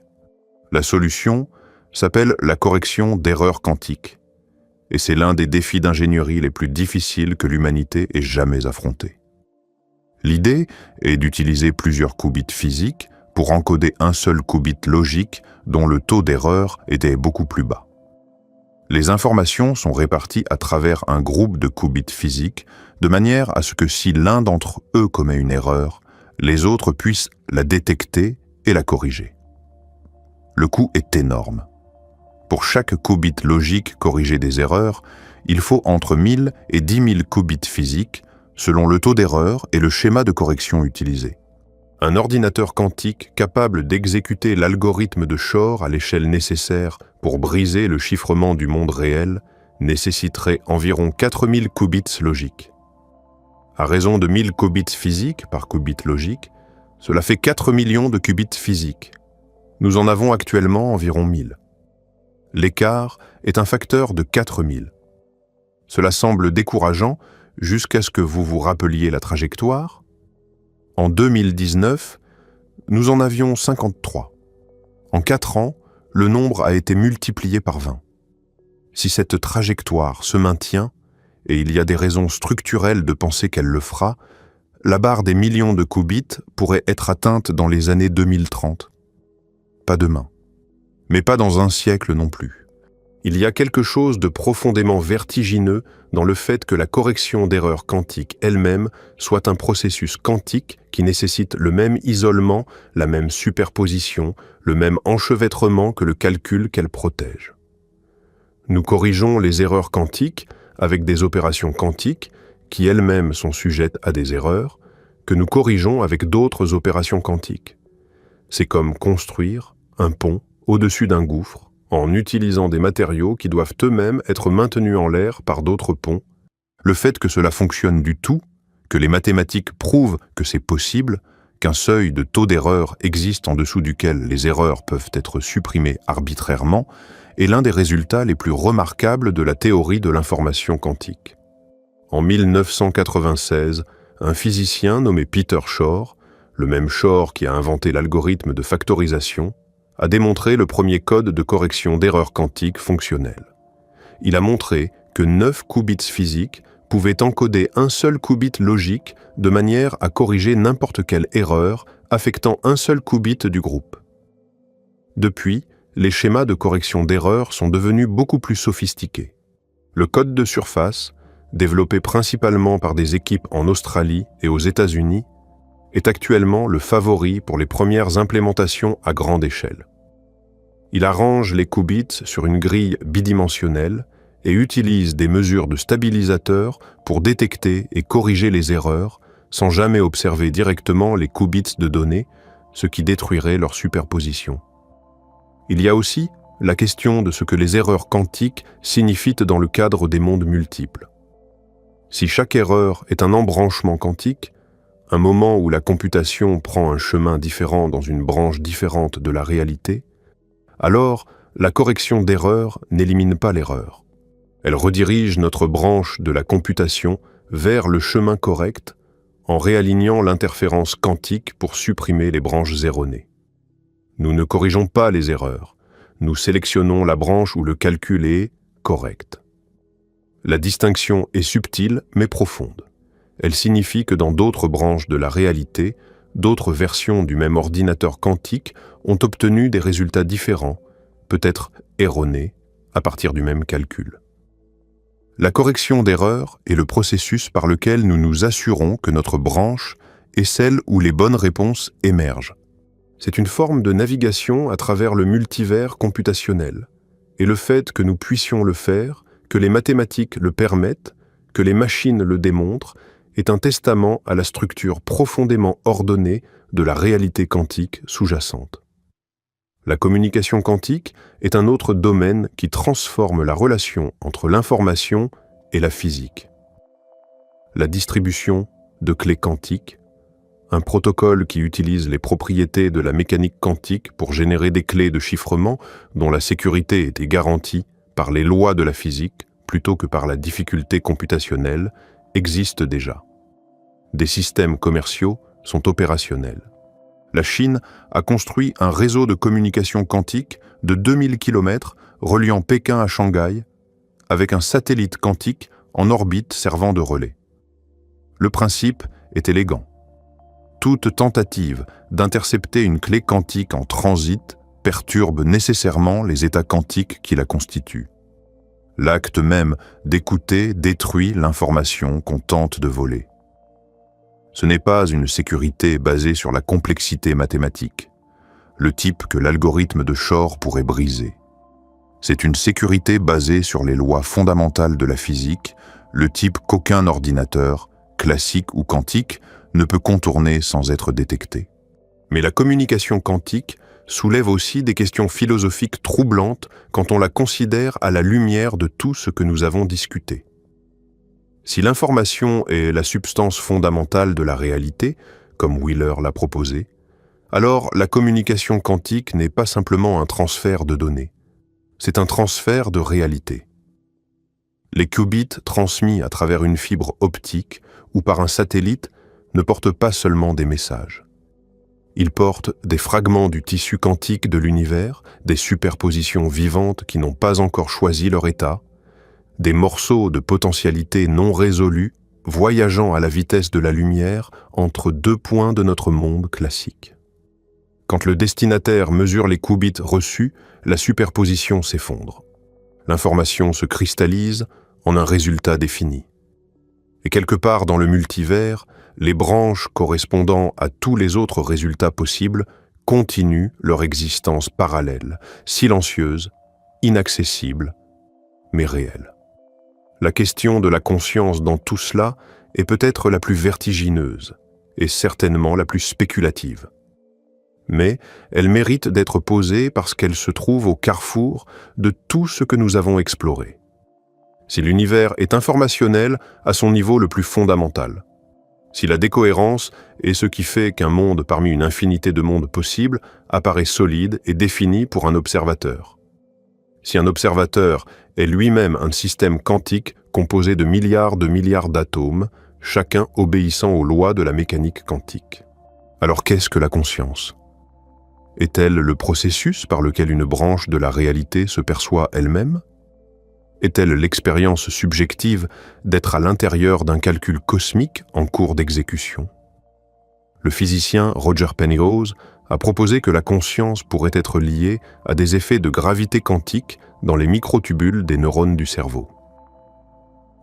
La solution s'appelle la correction d'erreurs quantiques, et c'est l'un des défis d'ingénierie les plus difficiles que l'humanité ait jamais affrontés. L'idée est d'utiliser plusieurs qubits physiques pour encoder un seul qubit logique dont le taux d'erreur était beaucoup plus bas. Les informations sont réparties à travers un groupe de qubits physiques de manière à ce que si l'un d'entre eux commet une erreur, les autres puissent la détecter et la corriger. Le coût est énorme. Pour chaque qubit logique corriger des erreurs, il faut entre 1000 et 10 000 qubits physiques selon le taux d'erreur et le schéma de correction utilisé. Un ordinateur quantique capable d'exécuter l'algorithme de Shor à l'échelle nécessaire pour briser le chiffrement du monde réel nécessiterait environ 4000 qubits logiques. À raison de 1000 qubits physiques par qubit logique, cela fait 4 millions de qubits physiques. Nous en avons actuellement environ 1000. L'écart est un facteur de 4000. Cela semble décourageant jusqu'à ce que vous vous rappeliez la trajectoire. En 2019, nous en avions 53. En 4 ans, le nombre a été multiplié par 20. Si cette trajectoire se maintient, et il y a des raisons structurelles de penser qu'elle le fera, la barre des millions de qubits pourrait être atteinte dans les années 2030. Pas demain, mais pas dans un siècle non plus. Il y a quelque chose de profondément vertigineux dans le fait que la correction d'erreurs quantiques elle-même soit un processus quantique qui nécessite le même isolement, la même superposition, le même enchevêtrement que le calcul qu'elle protège. Nous corrigeons les erreurs quantiques avec des opérations quantiques qui elles-mêmes sont sujettes à des erreurs, que nous corrigeons avec d'autres opérations quantiques. C'est comme construire un pont au-dessus d'un gouffre, en utilisant des matériaux qui doivent eux-mêmes être maintenus en l'air par d'autres ponts. Le fait que cela fonctionne du tout, que les mathématiques prouvent que c'est possible, qu'un seuil de taux d'erreur existe en dessous duquel les erreurs peuvent être supprimées arbitrairement, est l'un des résultats les plus remarquables de la théorie de l'information quantique. En 1996, un physicien nommé Peter Shor, le même Shor qui a inventé l'algorithme de factorisation, a démontré le premier code de correction d'erreurs quantiques fonctionnel. Il a montré que 9 qubits physiques pouvaient encoder un seul qubit logique de manière à corriger n'importe quelle erreur affectant un seul qubit du groupe. Depuis, les schémas de correction d'erreurs sont devenus beaucoup plus sophistiqués. Le code de surface, développé principalement par des équipes en Australie et aux États-Unis, est actuellement le favori pour les premières implémentations à grande échelle. Il arrange les qubits sur une grille bidimensionnelle et utilise des mesures de stabilisateur pour détecter et corriger les erreurs sans jamais observer directement les qubits de données, ce qui détruirait leur superposition. Il y a aussi la question de ce que les erreurs quantiques signifient dans le cadre des mondes multiples. Si chaque erreur est un embranchement quantique, un moment où la computation prend un chemin différent dans une branche différente de la réalité, alors la correction d'erreur n'élimine pas l'erreur. Elle redirige notre branche de la computation vers le chemin correct en réalignant l'interférence quantique pour supprimer les branches erronées. Nous ne corrigeons pas les erreurs, nous sélectionnons la branche où le calcul est correct. La distinction est subtile mais profonde. Elle signifie que dans d'autres branches de la réalité, d'autres versions du même ordinateur quantique ont obtenu des résultats différents, peut-être erronés, à partir du même calcul. La correction d'erreurs est le processus par lequel nous nous assurons que notre branche est celle où les bonnes réponses émergent. C'est une forme de navigation à travers le multivers computationnel, et le fait que nous puissions le faire, que les mathématiques le permettent, que les machines le démontrent, est un testament à la structure profondément ordonnée de la réalité quantique sous-jacente. La communication quantique est un autre domaine qui transforme la relation entre l'information et la physique. La distribution de clés quantiques, un protocole qui utilise les propriétés de la mécanique quantique pour générer des clés de chiffrement dont la sécurité était garantie par les lois de la physique plutôt que par la difficulté computationnelle, existe déjà. Des systèmes commerciaux sont opérationnels. La Chine a construit un réseau de communication quantique de 2000 km reliant Pékin à Shanghai, avec un satellite quantique en orbite servant de relais. Le principe est élégant. Toute tentative d'intercepter une clé quantique en transit perturbe nécessairement les états quantiques qui la constituent. L'acte même d'écouter détruit l'information qu'on tente de voler. Ce n'est pas une sécurité basée sur la complexité mathématique, le type que l'algorithme de Shor pourrait briser. C'est une sécurité basée sur les lois fondamentales de la physique, le type qu'aucun ordinateur, classique ou quantique, ne peut contourner sans être détecté. Mais la communication quantique soulève aussi des questions philosophiques troublantes quand on la considère à la lumière de tout ce que nous avons discuté. Si l'information est la substance fondamentale de la réalité, comme Wheeler l'a proposé, alors la communication quantique n'est pas simplement un transfert de données, c'est un transfert de réalité. Les qubits transmis à travers une fibre optique ou par un satellite ne portent pas seulement des messages. Ils portent des fragments du tissu quantique de l'univers, des superpositions vivantes qui n'ont pas encore choisi leur état, des morceaux de potentialité non résolus voyageant à la vitesse de la lumière entre deux points de notre monde classique. Quand le destinataire mesure les qubits reçus, la superposition s'effondre. L'information se cristallise en un résultat défini. Et quelque part dans le multivers, les branches correspondant à tous les autres résultats possibles continuent leur existence parallèle, silencieuse, inaccessible, mais réelle. La question de la conscience dans tout cela est peut-être la plus vertigineuse et certainement la plus spéculative. Mais elle mérite d'être posée parce qu'elle se trouve au carrefour de tout ce que nous avons exploré. Si l'univers est informationnel à son niveau le plus fondamental, si la décohérence est ce qui fait qu'un monde parmi une infinité de mondes possibles apparaît solide et défini pour un observateur, si un observateur est lui-même un système quantique composé de milliards d'atomes, chacun obéissant aux lois de la mécanique quantique. Alors qu'est-ce que la conscience ? Est-elle le processus par lequel une branche de la réalité se perçoit elle-même ? Est-elle l'expérience subjective d'être à l'intérieur d'un calcul cosmique en cours d'exécution ? Le physicien Roger Penrose a proposé que la conscience pourrait être liée à des effets de gravité quantique dans les microtubules des neurones du cerveau.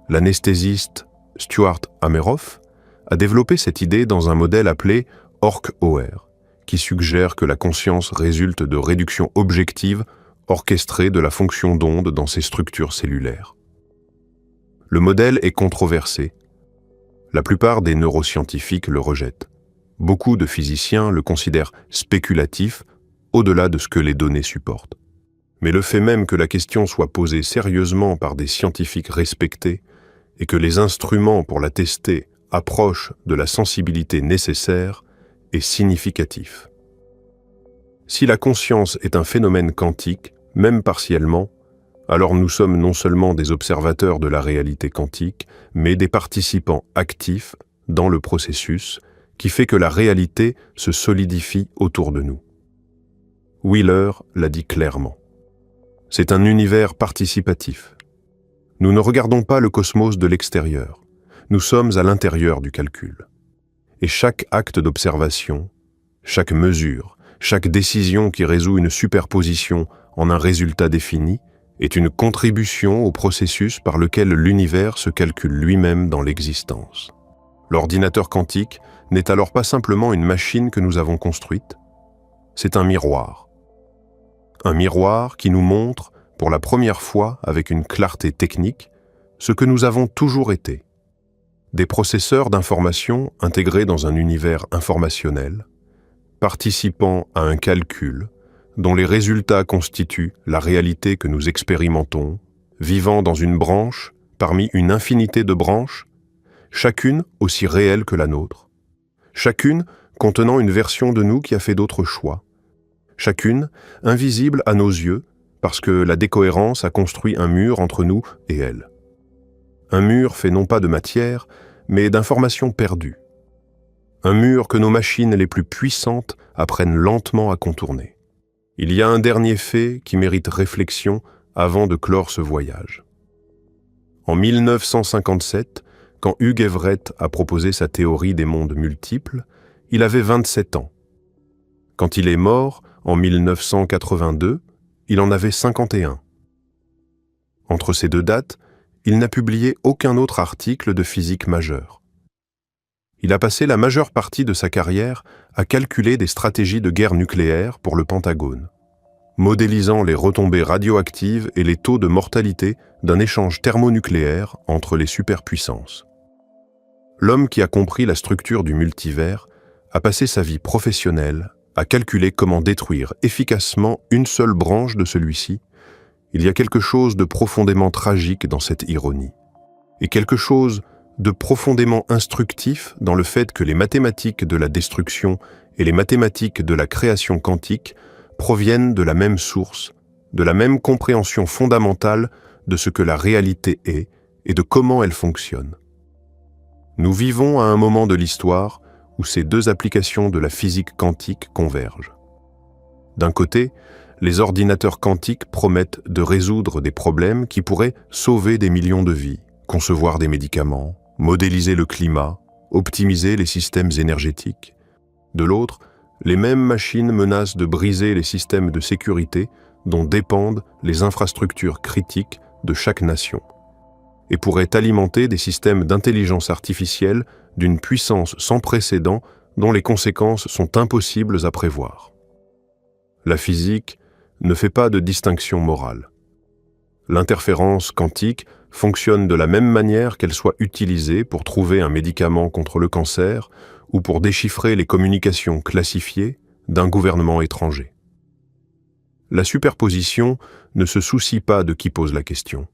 L'anesthésiste Stuart Hameroff a développé cette idée dans un modèle appelé ORC-OR, qui suggère que la conscience résulte de réductions objectives orchestrées de la fonction d'onde dans ces structures cellulaires. Le modèle est controversé. La plupart des neuroscientifiques le rejettent. Beaucoup de physiciens le considèrent spéculatif, au-delà de ce que les données supportent. Mais le fait même que la question soit posée sérieusement par des scientifiques respectés et que les instruments pour la tester approchent de la sensibilité nécessaire est significatif. Si la conscience est un phénomène quantique, même partiellement, alors nous sommes non seulement des observateurs de la réalité quantique, mais des participants actifs dans le processus qui fait que la réalité se solidifie autour de nous. Wheeler l'a dit clairement. C'est un univers participatif. Nous ne regardons pas le cosmos de l'extérieur. Nous sommes à l'intérieur du calcul. Et chaque acte d'observation, chaque mesure, chaque décision qui résout une superposition en un résultat défini est une contribution au processus par lequel l'univers se calcule lui-même dans l'existence. L'ordinateur quantique n'est alors pas simplement une machine que nous avons construite, c'est un miroir. Un miroir qui nous montre, pour la première fois avec une clarté technique, ce que nous avons toujours été. Des processeurs d'information intégrés dans un univers informationnel, participant à un calcul dont les résultats constituent la réalité que nous expérimentons, vivant dans une branche parmi une infinité de branches, chacune aussi réelle que la nôtre, chacune contenant une version de nous qui a fait d'autres choix, chacune invisible à nos yeux parce que la décohérence a construit un mur entre nous et elle. Un mur fait non pas de matière, mais d'informations perdues. Un mur que nos machines les plus puissantes apprennent lentement à contourner. Il y a un dernier fait qui mérite réflexion avant de clore ce voyage. En 1957, quand Hugh Everett a proposé sa théorie des mondes multiples, il avait 27 ans. Quand il est mort, en 1982, il en avait 51. Entre ces deux dates, il n'a publié aucun autre article de physique majeur. Il a passé la majeure partie de sa carrière à calculer des stratégies de guerre nucléaire pour le Pentagone, modélisant les retombées radioactives et les taux de mortalité d'un échange thermonucléaire entre les superpuissances. L'homme qui a compris la structure du multivers a passé sa vie professionnelle à calculer comment détruire efficacement une seule branche de celui-ci. Il y a quelque chose de profondément tragique dans cette ironie, et quelque chose de profondément instructif dans le fait que les mathématiques de la destruction et les mathématiques de la création quantique proviennent de la même source, de la même compréhension fondamentale de ce que la réalité est et de comment elle fonctionne. Nous vivons à un moment de l'histoire où ces deux applications de la physique quantique convergent. D'un côté, les ordinateurs quantiques promettent de résoudre des problèmes qui pourraient sauver des millions de vies, concevoir des médicaments, modéliser le climat, optimiser les systèmes énergétiques. De l'autre, les mêmes machines menacent de briser les systèmes de sécurité dont dépendent les infrastructures critiques de chaque nation, et pourraient alimenter des systèmes d'intelligence artificielle d'une puissance sans précédent dont les conséquences sont impossibles à prévoir. La physique ne fait pas de distinction morale. L'interférence quantique fonctionne de la même manière qu'elle soit utilisée pour trouver un médicament contre le cancer ou pour déchiffrer les communications classifiées d'un gouvernement étranger. La superposition ne se soucie pas de qui pose la question.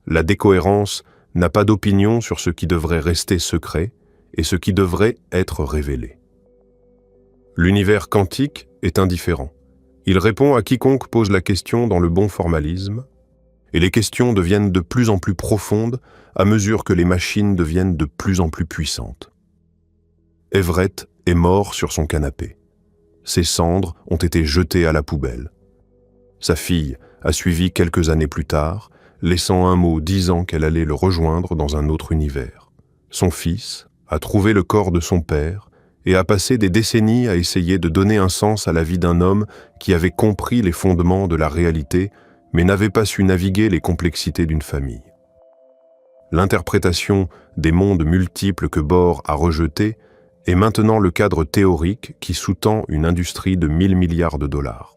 La décohérence n'a pas d'opinion sur ce qui devrait rester secret et ce qui devrait être révélé. L'univers quantique est indifférent. Il répond à quiconque pose la question dans le bon formalisme, et les questions deviennent de plus en plus profondes à mesure que les machines deviennent de plus en plus puissantes. Everett est mort sur son canapé. Ses cendres ont été jetées à la poubelle. Sa fille a suivi quelques années plus tard, laissant un mot disant qu'elle allait le rejoindre dans un autre univers. Son fils a trouvé le corps de son père et a passé des décennies à essayer de donner un sens à la vie d'un homme qui avait compris les fondements de la réalité, mais n'avait pas su naviguer les complexités d'une famille. L'interprétation des mondes multiples que Bohr a rejetés est maintenant le cadre théorique qui sous-tend une industrie de 1000 milliards de dollars.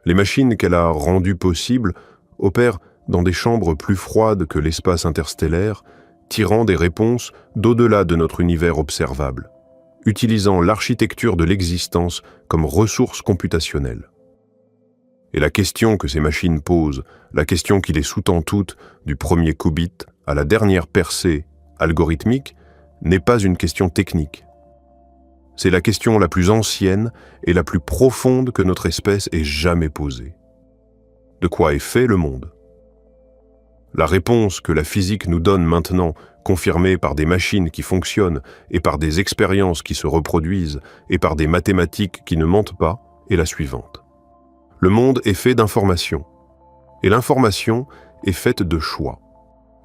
Les machines qu'elle a rendues possibles opèrent dans des chambres plus froides que l'espace interstellaire, tirant des réponses d'au-delà de notre univers observable, utilisant l'architecture de l'existence comme ressource computationnelle. Et la question que ces machines posent, la question qui les sous-tend toutes, du premier qubit à la dernière percée algorithmique, n'est pas une question technique. C'est la question la plus ancienne et la plus profonde que notre espèce ait jamais posée. De quoi est fait le monde ? La réponse que la physique nous donne maintenant, confirmée par des machines qui fonctionnent et par des expériences qui se reproduisent et par des mathématiques qui ne mentent pas, est la suivante. Le monde est fait d'informations, et l'information est faite de choix.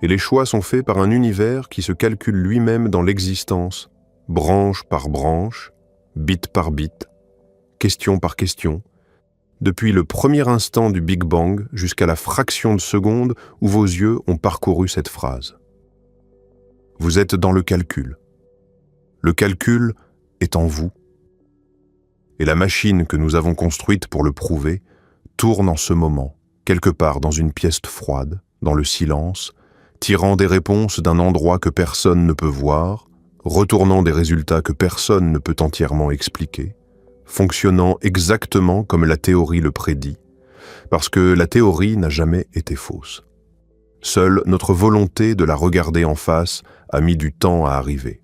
Et les choix sont faits par un univers qui se calcule lui-même dans l'existence, branche par branche, bit par bit, question par question, depuis le premier instant du Big Bang jusqu'à la fraction de seconde où vos yeux ont parcouru cette phrase. Vous êtes dans le calcul. Le calcul est en vous. Et la machine que nous avons construite pour le prouver tourne en ce moment, quelque part dans une pièce froide, dans le silence, tirant des réponses d'un endroit que personne ne peut voir, retournant des résultats que personne ne peut entièrement expliquer, fonctionnant exactement comme la théorie le prédit, parce que la théorie n'a jamais été fausse. Seule notre volonté de la regarder en face a mis du temps à arriver.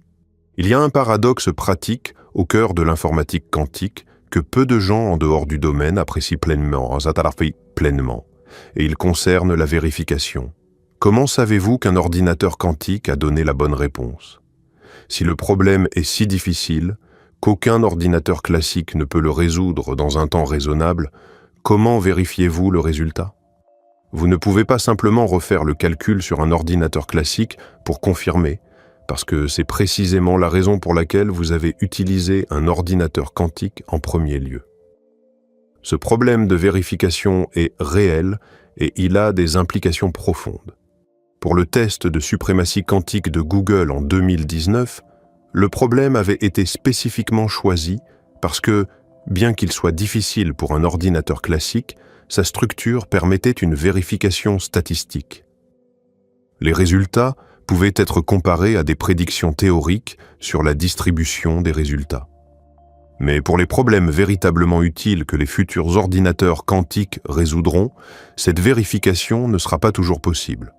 Il y a un paradoxe pratique au cœur de l'informatique quantique que peu de gens en dehors du domaine apprécient pleinement, et il concerne la vérification. Comment savez-vous qu'un ordinateur quantique a donné la bonne réponse? Si le problème est si difficile qu'aucun ordinateur classique ne peut le résoudre dans un temps raisonnable, comment vérifiez-vous le résultat? Vous ne pouvez pas simplement refaire le calcul sur un ordinateur classique pour confirmer, parce que c'est précisément la raison pour laquelle vous avez utilisé un ordinateur quantique en premier lieu. Ce problème de vérification est réel et il a des implications profondes. Pour le test de suprématie quantique de Google en 2019, le problème avait été spécifiquement choisi parce que, bien qu'il soit difficile pour un ordinateur classique, sa structure permettait une vérification statistique. Les résultats pouvaient être comparés à des prédictions théoriques sur la distribution des résultats. Mais pour les problèmes véritablement utiles que les futurs ordinateurs quantiques résoudront, cette vérification ne sera pas toujours possible.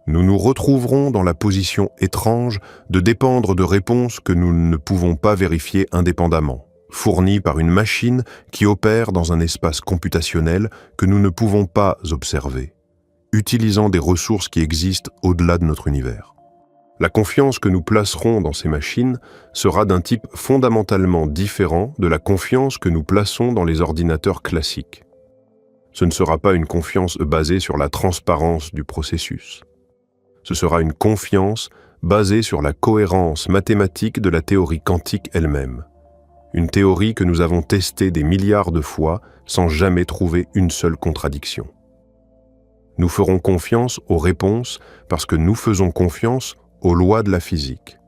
Nous nous retrouverons dans la position étrange de dépendre de réponses que nous ne pouvons pas vérifier indépendamment, fournies par une machine qui opère dans un espace computationnel que nous ne pouvons pas observer, utilisant des ressources qui existent au-delà de notre univers. La confiance que nous placerons dans ces machines sera d'un type fondamentalement différent de la confiance que nous plaçons dans les ordinateurs classiques. Ce ne sera pas une confiance basée sur la transparence du processus. Ce sera une confiance basée sur la cohérence mathématique de la théorie quantique elle-même. Une théorie que nous avons testée des milliards de fois sans jamais trouver une seule contradiction. Nous ferons confiance aux réponses parce que nous faisons confiance aux lois de la physique.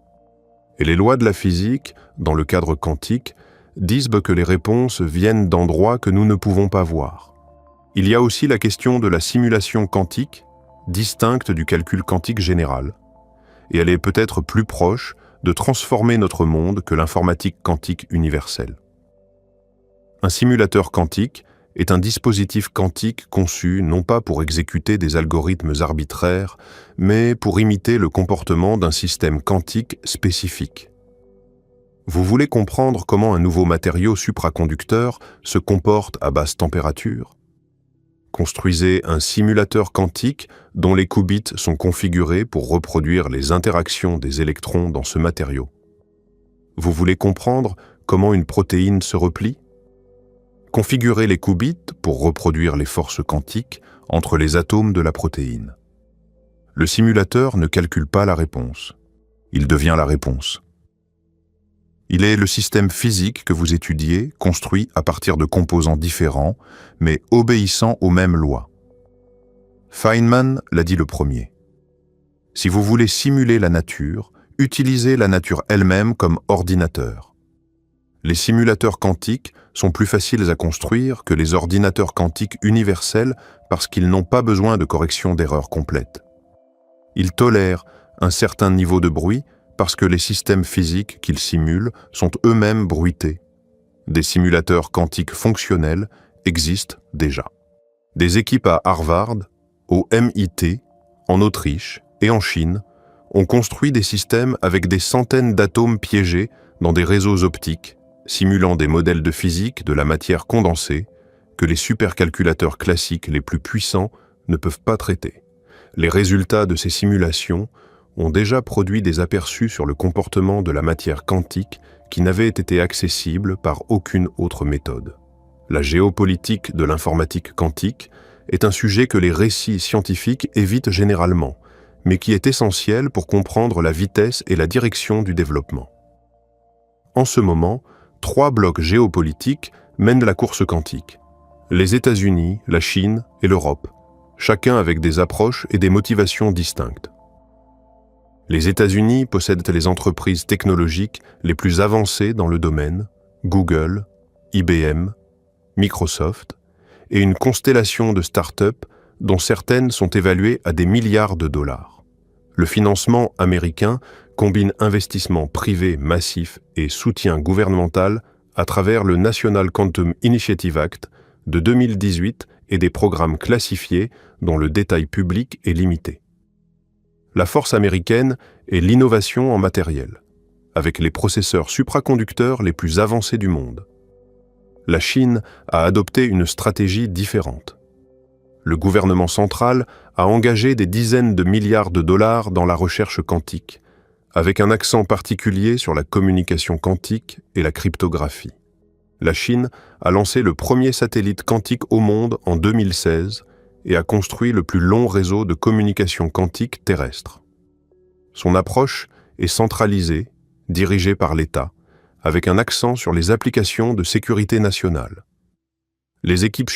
Et les lois de la physique, dans le cadre quantique, disent que les réponses viennent d'endroits que nous ne pouvons pas voir. Il y a aussi la question de la simulation quantique, distincte du calcul quantique général, et elle est peut-être plus proche de transformer notre monde que l'informatique quantique universelle. Un simulateur quantique est un dispositif quantique conçu non pas pour exécuter des algorithmes arbitraires, mais pour imiter le comportement d'un système quantique spécifique. Vous voulez comprendre comment un nouveau matériau supraconducteur se comporte à basse température? Construisez un simulateur quantique dont les qubits sont configurés pour reproduire les interactions des électrons dans ce matériau. Vous voulez comprendre comment une protéine se replie? Configurez les qubits pour reproduire les forces quantiques entre les atomes de la protéine. Le simulateur ne calcule pas la réponse. Il devient la réponse. Il est le système physique que vous étudiez, construit à partir de composants différents, mais obéissant aux mêmes lois. Feynman l'a dit le premier. Si vous voulez simuler la nature, utilisez la nature elle-même comme ordinateur. Les simulateurs quantiques sont plus faciles à construire que les ordinateurs quantiques universels parce qu'ils n'ont pas besoin de correction d'erreurs complètes. Ils tolèrent un certain niveau de bruit parce que les systèmes physiques qu'ils simulent sont eux-mêmes bruités. Des simulateurs quantiques fonctionnels existent déjà. Des équipes à Harvard, au MIT, en Autriche et en Chine ont construit des systèmes avec des centaines d'atomes piégés dans des réseaux optiques, simulant des modèles de physique de la matière condensée que les supercalculateurs classiques les plus puissants ne peuvent pas traiter. Les résultats de ces simulations ont déjà produit des aperçus sur le comportement de la matière quantique qui n'avaient été accessibles par aucune autre méthode. La géopolitique de l'informatique quantique est un sujet que les récits scientifiques évitent généralement, mais qui est essentiel pour comprendre la vitesse et la direction du développement. En ce moment, 3 blocs géopolitiques mènent la course quantique. Les États-Unis, la Chine et l'Europe, chacun avec des approches et des motivations distinctes. Les États-Unis possèdent les entreprises technologiques les plus avancées dans le domaine, Google, IBM, Microsoft, et une constellation de start-up dont certaines sont évaluées à des milliards de dollars. Le financement américain combine investissement privé massif et soutien gouvernemental à travers le National Quantum Initiative Act de 2018 et des programmes classifiés dont le détail public est limité. La force américaine est l'innovation en matériel. avec les processeurs supraconducteurs les plus avancés du monde. La Chine a adopté une stratégie différente. Le gouvernement central a engagé des dizaines de milliards de dollars dans la recherche quantique, avec un accent particulier sur la communication quantique et la cryptographie. La Chine a lancé le premier satellite quantique au monde en 2016 et a construit le plus long réseau de communication quantique terrestre. Son approche est centralisée, dirigée par l'État, avec un accent sur les applications de sécurité nationale. Les équipes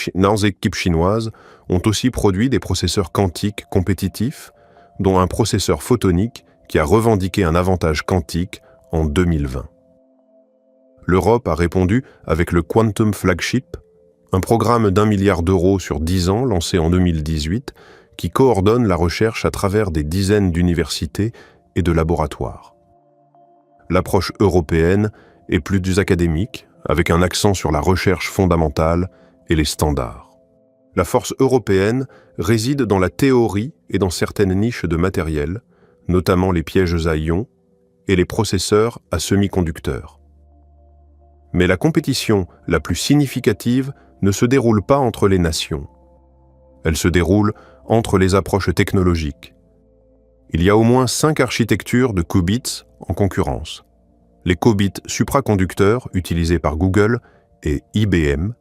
chinoises ont aussi produit des processeurs quantiques compétitifs, dont un processeur photonique qui a revendiqué un avantage quantique en 2020. L'Europe a répondu avec le Quantum Flagship, un programme d'1 milliard d'euros sur 10 ans lancé en 2018 qui coordonne la recherche à travers des dizaines d'universités et de laboratoires. L'approche européenne est plus académique, avec un accent sur la recherche fondamentale et les standards. La force européenne réside dans la théorie et dans certaines niches de matériel, notamment les pièges à ions et les processeurs à semi-conducteurs. Mais la compétition la plus significative ne se déroule pas entre les nations. Elle se déroule entre les approches technologiques. Il y a au moins 5 architectures de qubits en concurrence. Les qubits supraconducteurs utilisés par Google et IBM,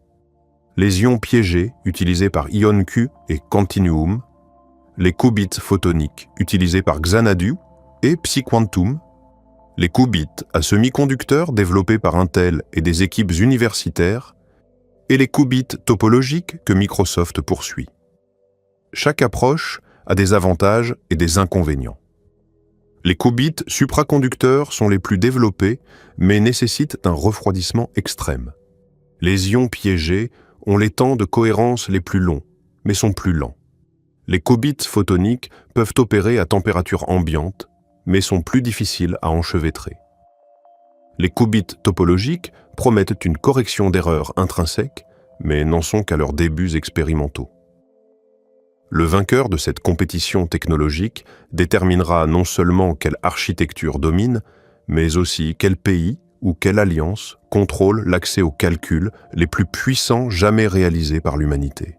les ions piégés utilisés par IonQ et Quantinuum, les qubits photoniques utilisés par Xanadu et PsiQuantum, les qubits à semi-conducteurs développés par Intel et des équipes universitaires, et les qubits topologiques que Microsoft poursuit. Chaque approche a des avantages et des inconvénients. Les qubits supraconducteurs sont les plus développés, mais nécessitent un refroidissement extrême. Les ions piégés ont les temps de cohérence les plus longs, mais sont plus lents. Les qubits photoniques peuvent opérer à température ambiante, mais sont plus difficiles à enchevêtrer. Les qubits topologiques promettent une correction d'erreurs intrinsèques, mais n'en sont qu'à leurs débuts expérimentaux. Le vainqueur de cette compétition technologique déterminera non seulement quelle architecture domine, mais aussi quel pays ou quelle alliance contrôle l'accès aux calculs les plus puissants jamais réalisés par l'humanité.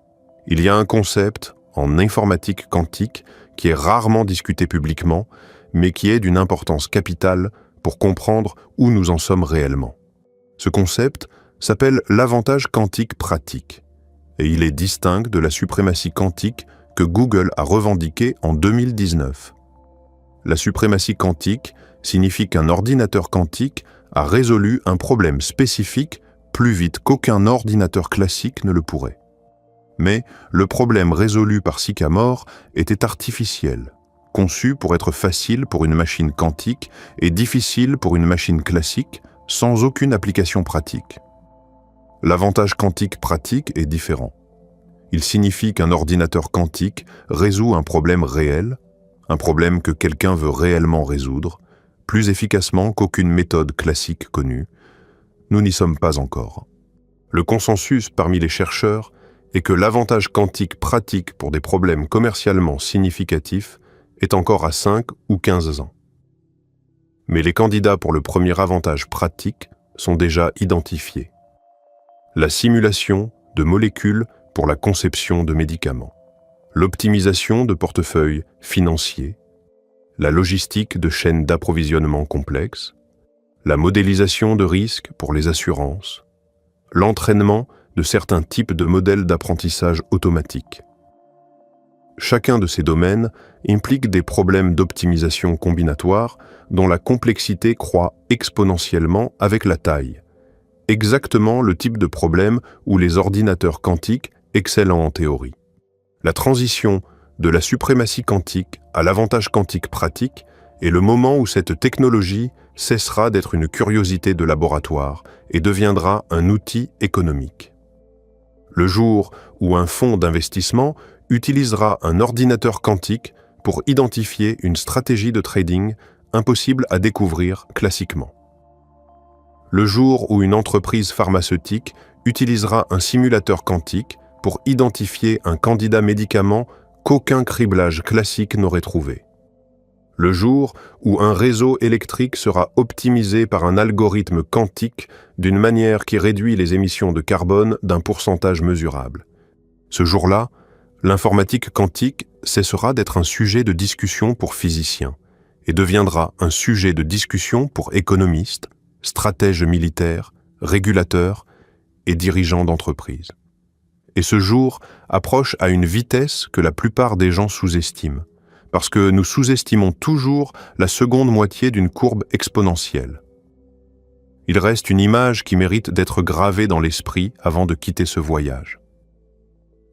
Il y a un concept en informatique quantique qui est rarement discuté publiquement, mais qui est d'une importance capitale pour comprendre où nous en sommes réellement. Ce concept s'appelle l'avantage quantique pratique, et il est distinct de la suprématie quantique que Google a revendiquée en 2019. La suprématie quantique signifie qu'un ordinateur quantique a résolu un problème spécifique plus vite qu'aucun ordinateur classique ne le pourrait. Mais le problème résolu par Sycamore était artificiel, conçu pour être facile pour une machine quantique et difficile pour une machine classique, sans aucune application pratique. L'avantage quantique pratique est différent. Il signifie qu'un ordinateur quantique résout un problème réel, un problème que quelqu'un veut réellement résoudre, plus efficacement qu'aucune méthode classique connue. Nous n'y sommes pas encore. Le consensus parmi les chercheurs est que l'avantage quantique pratique pour des problèmes commercialement significatifs est encore à 5 ou 15 ans. Mais les candidats pour le premier avantage pratique sont déjà identifiés. La simulation de molécules pour la conception de médicaments, l'optimisation de portefeuilles financiers, la logistique de chaînes d'approvisionnement complexes, la modélisation de risques pour les assurances, l'entraînement de certains types de modèles d'apprentissage automatique. Chacun de ces domaines implique des problèmes d'optimisation combinatoire dont la complexité croît exponentiellement avec la taille. Exactement le type de problème où les ordinateurs quantiques excellent en théorie. La transition de la suprématie quantique à l'avantage quantique pratique est le moment où cette technologie cessera d'être une curiosité de laboratoire et deviendra un outil économique. Le jour où un fonds d'investissement utilisera un ordinateur quantique pour identifier une stratégie de trading impossible à découvrir classiquement. Le jour où une entreprise pharmaceutique utilisera un simulateur quantique pour identifier un candidat médicament qu'aucun criblage classique n'aurait trouvé. Le jour où un réseau électrique sera optimisé par un algorithme quantique d'une manière qui réduit les émissions de carbone d'un pourcentage mesurable. Ce jour-là, l'informatique quantique cessera d'être un sujet de discussion pour physiciens et deviendra un sujet de discussion pour économistes, stratèges militaires, régulateurs et dirigeants d'entreprises. Et ce jour approche à une vitesse que la plupart des gens sous-estiment, parce que nous sous-estimons toujours la seconde moitié d'une courbe exponentielle. Il reste une image qui mérite d'être gravée dans l'esprit avant de quitter ce voyage.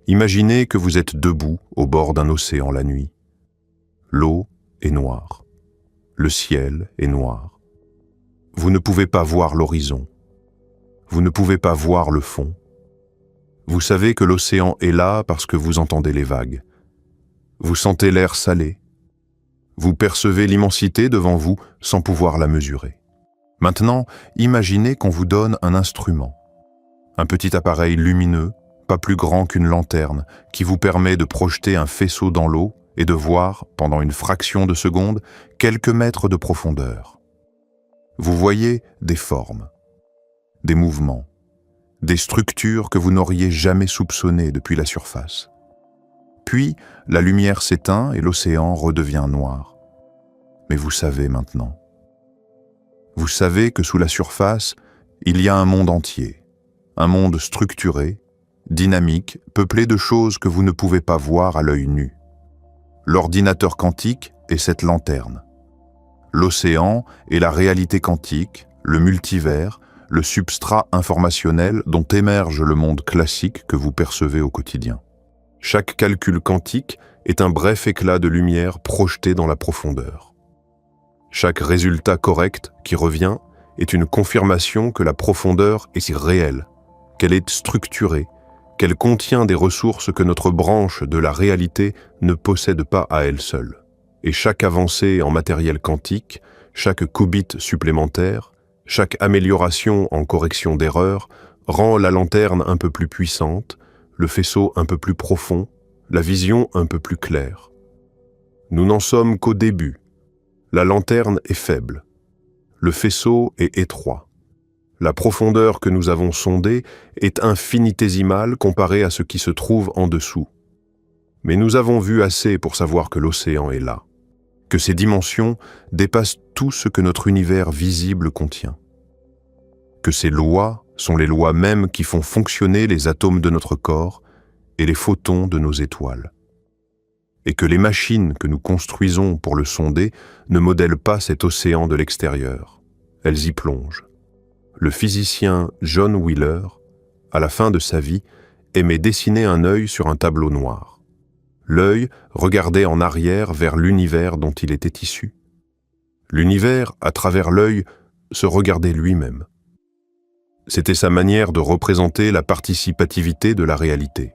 Imaginez que vous êtes debout au bord d'un océan la nuit. L'eau est noire. Le ciel est noir. Vous ne pouvez pas voir l'horizon. Vous ne pouvez pas voir le fond. Vous savez que l'océan est là parce que vous entendez les vagues. Vous sentez l'air salé. Vous percevez l'immensité devant vous sans pouvoir la mesurer. Maintenant, imaginez qu'on vous donne un instrument, un petit appareil lumineux, pas plus grand qu'une lanterne, qui vous permet de projeter un faisceau dans l'eau et de voir, pendant une fraction de seconde, quelques mètres de profondeur. Vous voyez des formes, des mouvements, des structures que vous n'auriez jamais soupçonnées depuis la surface. Puis, la lumière s'éteint et l'océan redevient noir. Mais vous savez maintenant. Vous savez que sous la surface, il y a un monde entier, un monde structuré, dynamique, peuplé de choses que vous ne pouvez pas voir à l'œil nu. L'ordinateur quantique est cette lanterne. L'océan est la réalité quantique, le multivers, le substrat informationnel dont émerge le monde classique que vous percevez au quotidien. Chaque calcul quantique est un bref éclat de lumière projeté dans la profondeur. Chaque résultat correct qui revient est une confirmation que la profondeur est si réelle, qu'elle est structurée, qu'elle contient des ressources que notre branche de la réalité ne possède pas à elle seule. Et chaque avancée en matériel quantique, chaque qubit supplémentaire, chaque amélioration en correction d'erreurs rend la lanterne un peu plus puissante, le faisceau un peu plus profond, la vision un peu plus claire. Nous n'en sommes qu'au début. La lanterne est faible. Le faisceau est étroit. La profondeur que nous avons sondée est infinitésimale comparée à ce qui se trouve en dessous. Mais nous avons vu assez pour savoir que l'océan est là, que ses dimensions dépassent tout ce que notre univers visible contient, que ses lois sont les lois mêmes qui font fonctionner les atomes de notre corps et les photons de nos étoiles, et que les machines que nous construisons pour le sonder ne modèlent pas cet océan de l'extérieur, elles y plongent. Le physicien John Wheeler, à la fin de sa vie, aimait dessiner un œil sur un tableau noir. L'œil regardait en arrière vers l'univers dont il était issu. L'univers, à travers l'œil, se regardait lui-même. C'était sa manière de représenter la participativité de la réalité.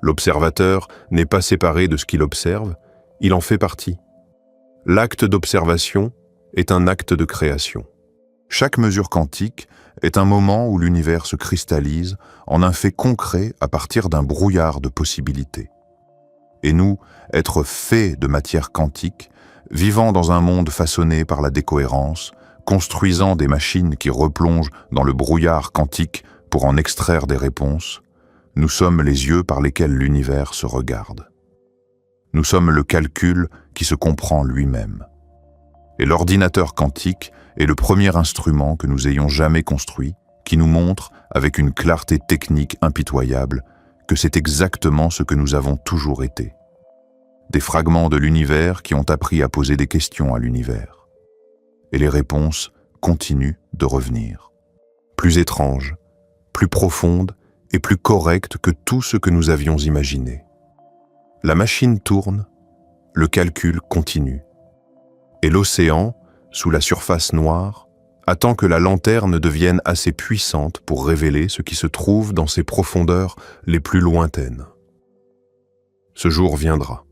L'observateur n'est pas séparé de ce qu'il observe, il en fait partie. L'acte d'observation est un acte de création. Chaque mesure quantique est un moment où l'univers se cristallise en un fait concret à partir d'un brouillard de possibilités. Et nous, êtres faits de matière quantique, vivant dans un monde façonné par la décohérence, construisant des machines qui replongent dans le brouillard quantique pour en extraire des réponses, nous sommes les yeux par lesquels l'univers se regarde. Nous sommes le calcul qui se comprend lui-même. Et l'ordinateur quantique est le premier instrument que nous ayons jamais construit, qui nous montre, avec une clarté technique impitoyable, que c'est exactement ce que nous avons toujours été. Des fragments de l'univers qui ont appris à poser des questions à l'univers. Et les réponses continuent de revenir. Plus étranges, plus profondes et plus correctes que tout ce que nous avions imaginé. La machine tourne, le calcul continue. Et l'océan, sous la surface noire, attend que la lanterne devienne assez puissante pour révéler ce qui se trouve dans ses profondeurs les plus lointaines. Ce jour viendra.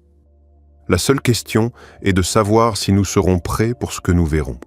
La seule question est de savoir si nous serons prêts pour ce que nous verrons.